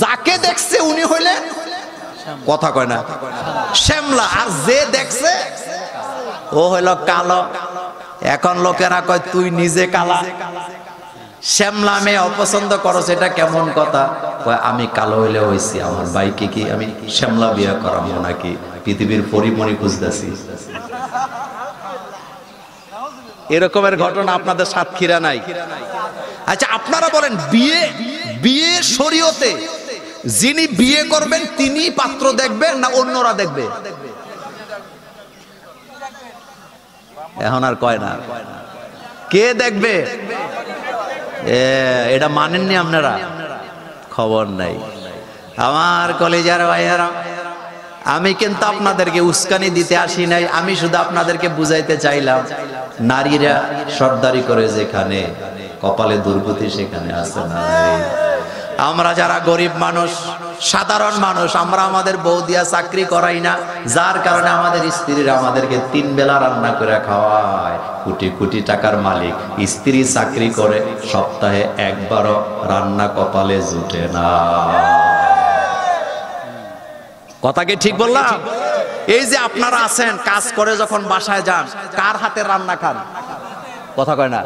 Speaker 1: যাকে দেখছে উনি হইলেন, কথা কয় না, শ্যামলা। আর যে দেখছে ও হইলো কালো। এখন লোকেরা কয়, তুই নিজে কালা, শ্যামলা মেয়ে অপছন্দ করছ, এটা কেমন কথা? কয়, আমি কালো হইলে হইছি, আমার ভাইকে কি আমি শ্যামলা বিয়ে করাবো নাকি? পৃথিবীর পরিমণি খুঁজতেছি। এরকমের ঘটনা আপনাদের সাতক্ষীরা নাই? আচ্ছা, আপনারা বলেন, বিয়ে শরীয়তে যিনি বিয়ে করবেন তিনি পাত্র দেখবেন না অন্যরা দেখবে? এখন আর কয় না, কে দেখবে? এটা মানেননি আপনারা? খবর নাই। আমার কলেজার ভাইয়ারা, আমি কিন্তু আপনাদেরকে উস্কানি দিতে আসি নাই, আমি শুধু আপনাদেরকে বুঝাইতে চাইলাম, নারীরা সর্দারি করে যেখানে, কপালে দুর্গতি সেখানে আছে না? আমরা যারা গরিব মানুষ, সাধারণ মানুষ আমরা আমাদের বউ দিয়া চাকরি করাই না, যার কারণে আমাদের স্ত্রীরা আমাদেরকে 3 বেলা রান্না করে খাওয়ায়। কোটি কোটি টাকার মালিক, স্ত্রী চাকরি করে, সপ্তাহে একবারও রান্না কপালে জুটে না। কথা কি ঠিক বললাম? এই যে আপনারা আছেন, কাজ করে যখন বাসায় যান, কার হাতে রান্না খান? কথা কয় না।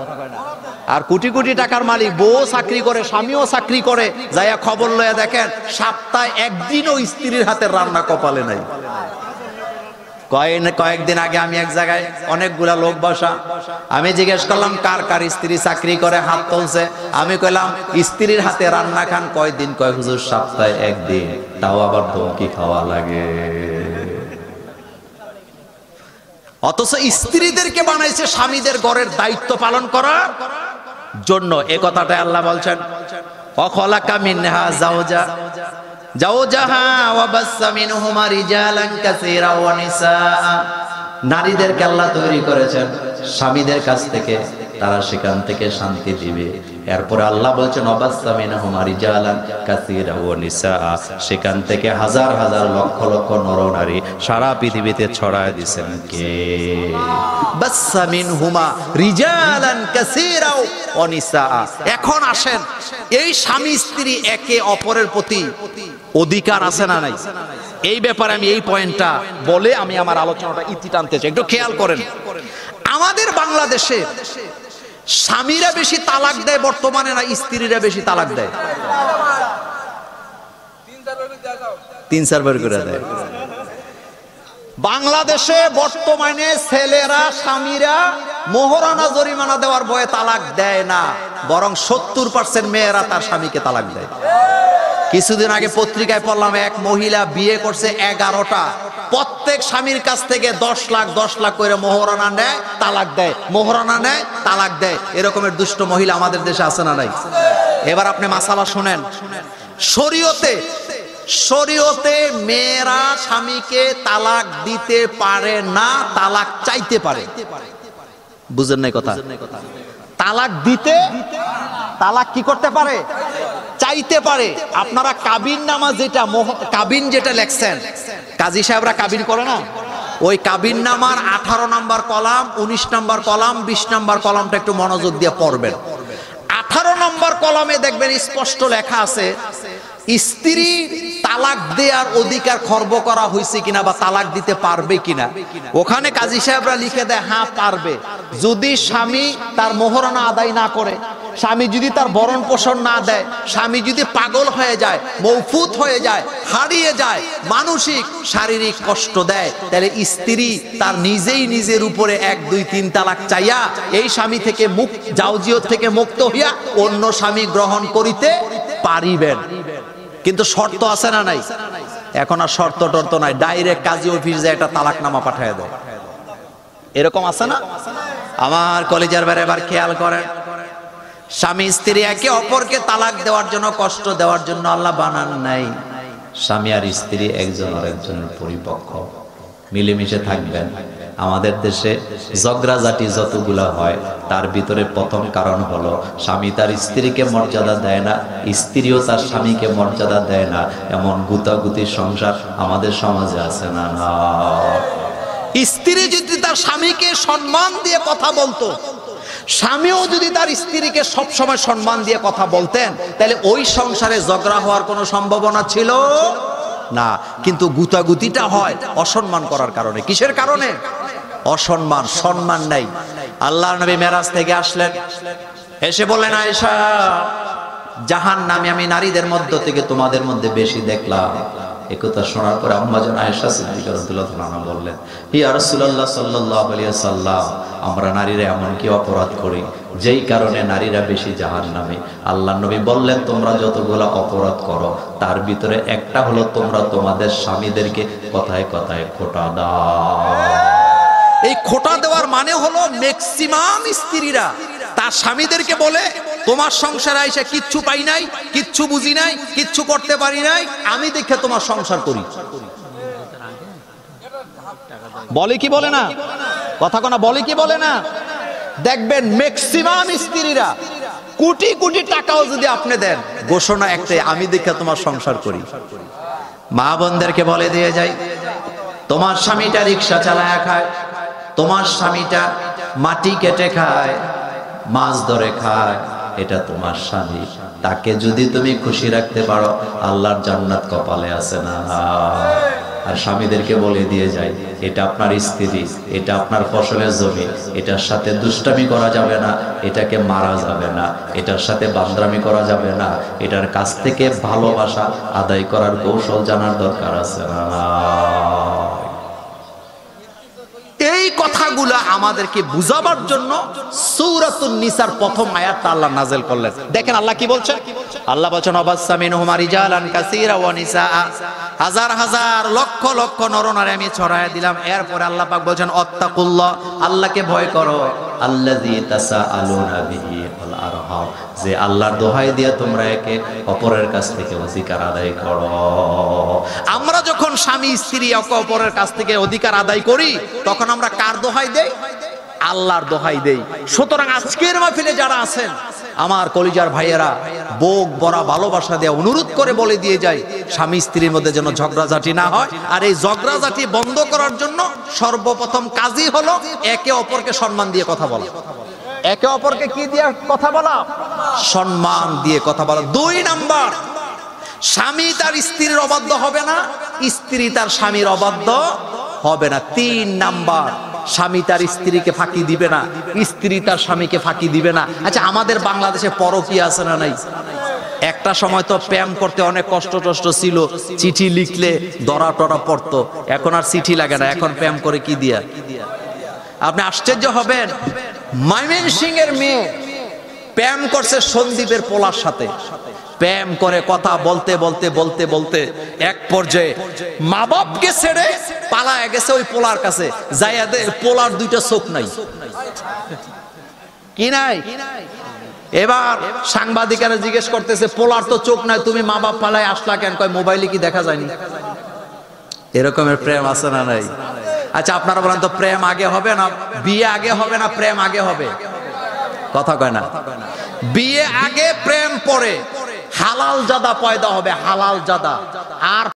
Speaker 1: আর কোটি কোটি টাকার মালিক, বউ চাকরি করে, স্বামীও চাকরি করে, যাইয়া খবর লয়ে দেখেন সপ্তাহে একদিনও স্ত্রীর হাতের রান্না কপালে নাই। কয়েকদিন আগে আমি এক জায়গায়, অনেকগুলা লোক বসা, আমি জিজ্ঞেস করলাম কার কার স্ত্রী চাকরি করে, হাত তুলছে। আমি কইলাম স্ত্রীর হাতে রান্না খান কয়দিন? কয় হুজুর সপ্তাহে একদিন, তাও আবার ধমকি খাওয়া লাগে। অথচ স্ত্রীদেরকে বানাইছে স্বামীদের ঘরের দায়িত্ব পালন করার জন্য। এ কথাটা আল্লাহ বলছেন, ওয়াখালাকা মিনহা জাওজাহা ওয়া বাসসা মিনহুমা রিজালান কাসীরা ওয়া নিসা। নারীদেরকে আল্লাহ তৈরি করেছেন স্বামীদের কাছ থেকে, তারা সেখান থেকে শান্তি দিবে। এরপর আল্লাহ বলছেন ওয়াবাসসা মিনহুমা রিজালান কাসীরা ওয়া নিসা, সেখান থেকে হাজার হাজার লক্ষ লক্ষ নরনারী সারা পৃথিবীতে ছড়ায় দিয়েছেন কে? বাসসা মিনহুমা রিজালান কাসীরা ওয়া নিসা। এখন আসেন, এই স্বামী স্ত্রী একে অপরের প্রতি অধিকার আছে না নাই? এই ব্যাপারে আমি এই পয়েন্টটা বলে আমি আমার আলোচনাটা ইতি টানতে চাই। একটু খেয়াল করেন, আমাদের বাংলাদেশে স্বামীরা বেশি তালাক দেয় বর্তমানে, না স্ত্রীরা বেশি তালাক দেয়? 3-4 বার করে দেয়। বাংলাদেশে বর্তমানে ছেলেরা, স্বামীরা মোহরানা জরিমানা দেওয়ার ভয়ে তালাক দেয় না, বরং 70% মেয়েরা তার স্বামীকে তালাক দেয়। কিছুদিন আগে পত্রিকায় পড়লাম, এক মহিলা বিয়ে করছে 11টা, প্রত্যেক স্বামীর কাছ থেকে 10 লাখ করে মোহরানা নেয়, তালাক দেয়, মোহরানা নেয়, তালাক দেয়। এরকমের দুষ্ট মহিলা আমাদের দেশে আছে না নাই? এবার আপনি মাসালা শুনেন। শরীয়তে মেয়েরা স্বামীকে তালাক দিতে পারে না, তালাক চাইতে পারে। বুঝেন নাই কথা? তালাক দিতে, তালাক কি করতে পারে? চাইতে পারে। আপনারা কাবিন নামা যেটা, কাবিন যেটা লেখছেন, কাজী সাহেবরা কাবিন করে না, ওই কাবিন নামার 18 নম্বর কলাম, 19 নম্বর কলাম, 20 নম্বর কলামটা একটু মনোযোগ দিয়ে পড়বেন। 18 নম্বর কলামে দেখবেন স্পষ্ট লেখা আছে, স্ত্রী তালাক দেওয়ার অধিকার খর্ব করা হয়েছে কিনা বা তালাক দিতে পারবে কিনা। ওখানে কাজী সাহেবরা লিখে দেয় হ্যাঁ পারবে, যদি স্বামী তার মোহরানা আদায় না করে, স্বামী যদি তার ভরণ পোষণ না দেয়, স্বামী যদি পাগল হয়ে যায়, মৌফুত হয়ে যায়, হারিয়ে যায়, মানসিক শারীরিক কষ্ট দেয়, তাহলে স্ত্রী তার নিজেই নিজের উপরে 1, 2, 3 তালাক চাইয়া এই স্বামী থেকে জাওজিয়ত থেকে মুক্ত হইয়া অন্য স্বামী গ্রহণ করিতে পারিবেন। কিন্তু শর্ত আছে না নাই? এখন আর শর্ত টর্ত নাই, ডাইরেক্ট কাজী অফিস যায় একটা তালাকনামা পাঠিয়ে দেয়। এরকম আছে না? আমার কলেজের বের এবার খেয়াল করেন, স্বামী স্ত্রী একে অপরকে তালাক দেওয়ার জন্য, কষ্ট দেওয়ার জন্য আল্লাহ বানান নাই। স্বামী আর স্ত্রী একজন আরেকজনের পরিপক্ষ, মিলেমিশে থাকবেন। আমাদের দেশে ঝগড়াঝাটি যতগুলা হয়, তার ভিতরে প্রথম কারণ হলো স্বামী তার স্ত্রীকে মর্যাদা দেয় না, স্ত্রীও তার স্বামীকে মর্যাদা দেয় না। এমন গুতাগুতি সংসার আমাদের সমাজে আছে না? না। স্ত্রী যদি তার স্বামীকে সম্মান দিয়ে কথা বলতো, স্বামীও যদি তার স্ত্রীকে সবসময় সম্মান দিয়ে কথা বলতেন, তাহলে ওই সংসারে ঝগড়া হওয়ার কোনো সম্ভাবনা ছিল না। কিন্তু গুতাগুতিটা হয় অসম্মান করার কারণে। কিসের কারণে? অসম্মান, সম্মান নাই। আল্লাহর নবী মেরাজ থেকে আসলেন, এসে বললেন আয়েশা, জাহান্নামে আমি নারীদের মধ্য থেকে তোমাদের মধ্যে বেশি দেখলাম। একথা শোনার পরে আম্মা জান আয়েশা সিদ্দিকা রাদিয়াল্লাহু তাআলা বললেন, ইয়া রাসূলুল্লাহ সাল্লাল্লাহু আলাইহি ওয়াসাল্লাম, আমরা নারীরা এমন কি অপরাধ করি যেই কারণে নারীরা বেশি জাহান্নামে? আল্লাহর নবী বললেন, তোমরা যতগুলো অপরাধ করো তার ভিতরে একটা হলো তোমরা তোমাদের স্বামীদেরকে কথায় কথায় খোঁটা দাও। এই খোঁটা দেওয়ার মানে হলো ম্যাক্সিমাম স্ত্রীরা তার স্বামীদেরকে বলে, তোমার সংসারে আইসা কিচ্ছু পাই নাই, কিচ্ছু বুঝি নাই, কিচ্ছু করতে পারি নাই, আমি দেখে তোমার সংসার করি। বলে কি বলে না? কথা কোনা বলে কি বলে না? দেখবেন ম্যাক্সিমাম স্ত্রীরা কোটি কোটি টাকাও যদি আপনি দেন, ঘোষণা একটাই, আমি দেখে তোমার সংসার করি। মা বোনদেরকে বলে দিয়ে যাই, তোমার স্বামীটা রিক্সা চালায় খায়, তোমার স্বামীটা মাটি কেটে খায়, মাছ ধরে খায়, এটা তোমার স্বামী। তাকে যদি তুমি খুশি রাখতে পারো, আল্লাহর জান্নাত কপালে আছে না। আর স্বামীদেরকে বলে দিয়ে যায়, এটা আপনার স্ত্রী, এটা আপনার ফসলের জমি, এটার সাথে দুষ্টামি করা যাবে না, এটাকে মারা যাবে না, এটার সাথে বান্দরামি করা যাবে না, এটার কাছ থেকে ভালোবাসা আদায় করার কৌশল জানার দরকার আছে না। এই কথাগুলো আমাদেরকে বুঝাবার জন্য সূরাতুন নিসার প্রথম আয়াতটা আল্লাহ নাযিল করলেন। দেখেন আল্লাহ কি বলছেন। আল্লাহ বলছেন, অবাসসা মিনহুমা রিজালান কাসীরা ওয়া নিসাআ, হাজার হাজার লক্ষ লক্ষ নরনারী আমি ছড়ায় দিলাম। এরপরে আল্লাহ পাক বলছেন, অত্তাকুল্লাহ, আল্লাহকে ভয় করো, আল্লাযী তাসাআলুনা বিহি ওয়াল আরহাম, যে আল্লাহর দোহাই দিয়ে তোমরা একে অপরের কাছ থেকে অধিকার আদায় করো। আমরা যখন স্বামী স্ত্রী একে অপরের কাছ থেকে অধিকার আদায় করি, তখন আমরা কার দোহাই দেই? আল্লাহর দোহাই দেই। সুতরাং আজকের মাহফিলে যারা আছেন আমার কলিজার ভাইয়েরা, বুক ভরা ভালোবাসা দিয়ে অনুরোধ করে বলে দিয়ে যায়, স্বামী স্ত্রীর মধ্যে যেন ঝগড়াঝাটি না হয়। আর এই ঝগড়াঝাটি বন্ধ করার জন্য সর্বপ্রথম কাজই হলো একে অপরকে সম্মান দিয়ে কথা বলা। একে অপরকে কি দিয়ে কথা বলা? সম্মান দিয়ে কথা বলা। 2 নাম্বার, স্বামী তার স্ত্রীর অবাধ্য হবে না, স্ত্রী তার স্বামীর অবাধ্য হবে না। 3 নাম্বার, স্বামী তার স্ত্রীকে ফাঁকি দিবে না, স্ত্রী তার স্বামীকে ফাঁকি দিবে না। আচ্ছা, আমাদের বাংলাদেশে পরকীয়া আছে না নাই? একটা সময় তো প্রেম করতে অনেক কষ্ট ছিল, চিঠি লিখলে দরা টরা পড়তো। এখন আর চিঠি লাগে না, এখন প্রেম করে কি দিয়া। আপনি আশ্চর্য হবেন, ময়মনসিংহের মেয়ে প্রেম করছে সন্দীপের পোলার সাথে। প্রেম করে কথা বলতে বলতে বলতে বলতে এক পর্যায়ে মা বাপকে ছেড়ে পালায় গেছে ওই পোলার কাছে। যাইয়া দে, পোলার 2টা চোখ নাই, কি নাই। এবার সাংবাদিকেরা জিজ্ঞেস করতেছে, পোলার তো চোখ নাই, তুমি মা বাপ পালায় আসলা কেন? কয়, মোবাইলে কি দেখা যায়নি? এরকমের প্রেম আছে না নাই? আচ্ছা, আপনারা বলেন তো, প্রেম আগে হবে না বিয়ে আগে হবে না প্রেম আগে হবে? কথা কয় না। বিয়ে আগে, প্রেম পরে। হালাল জাদা পয়দা হবে, হালাল জাদা। আর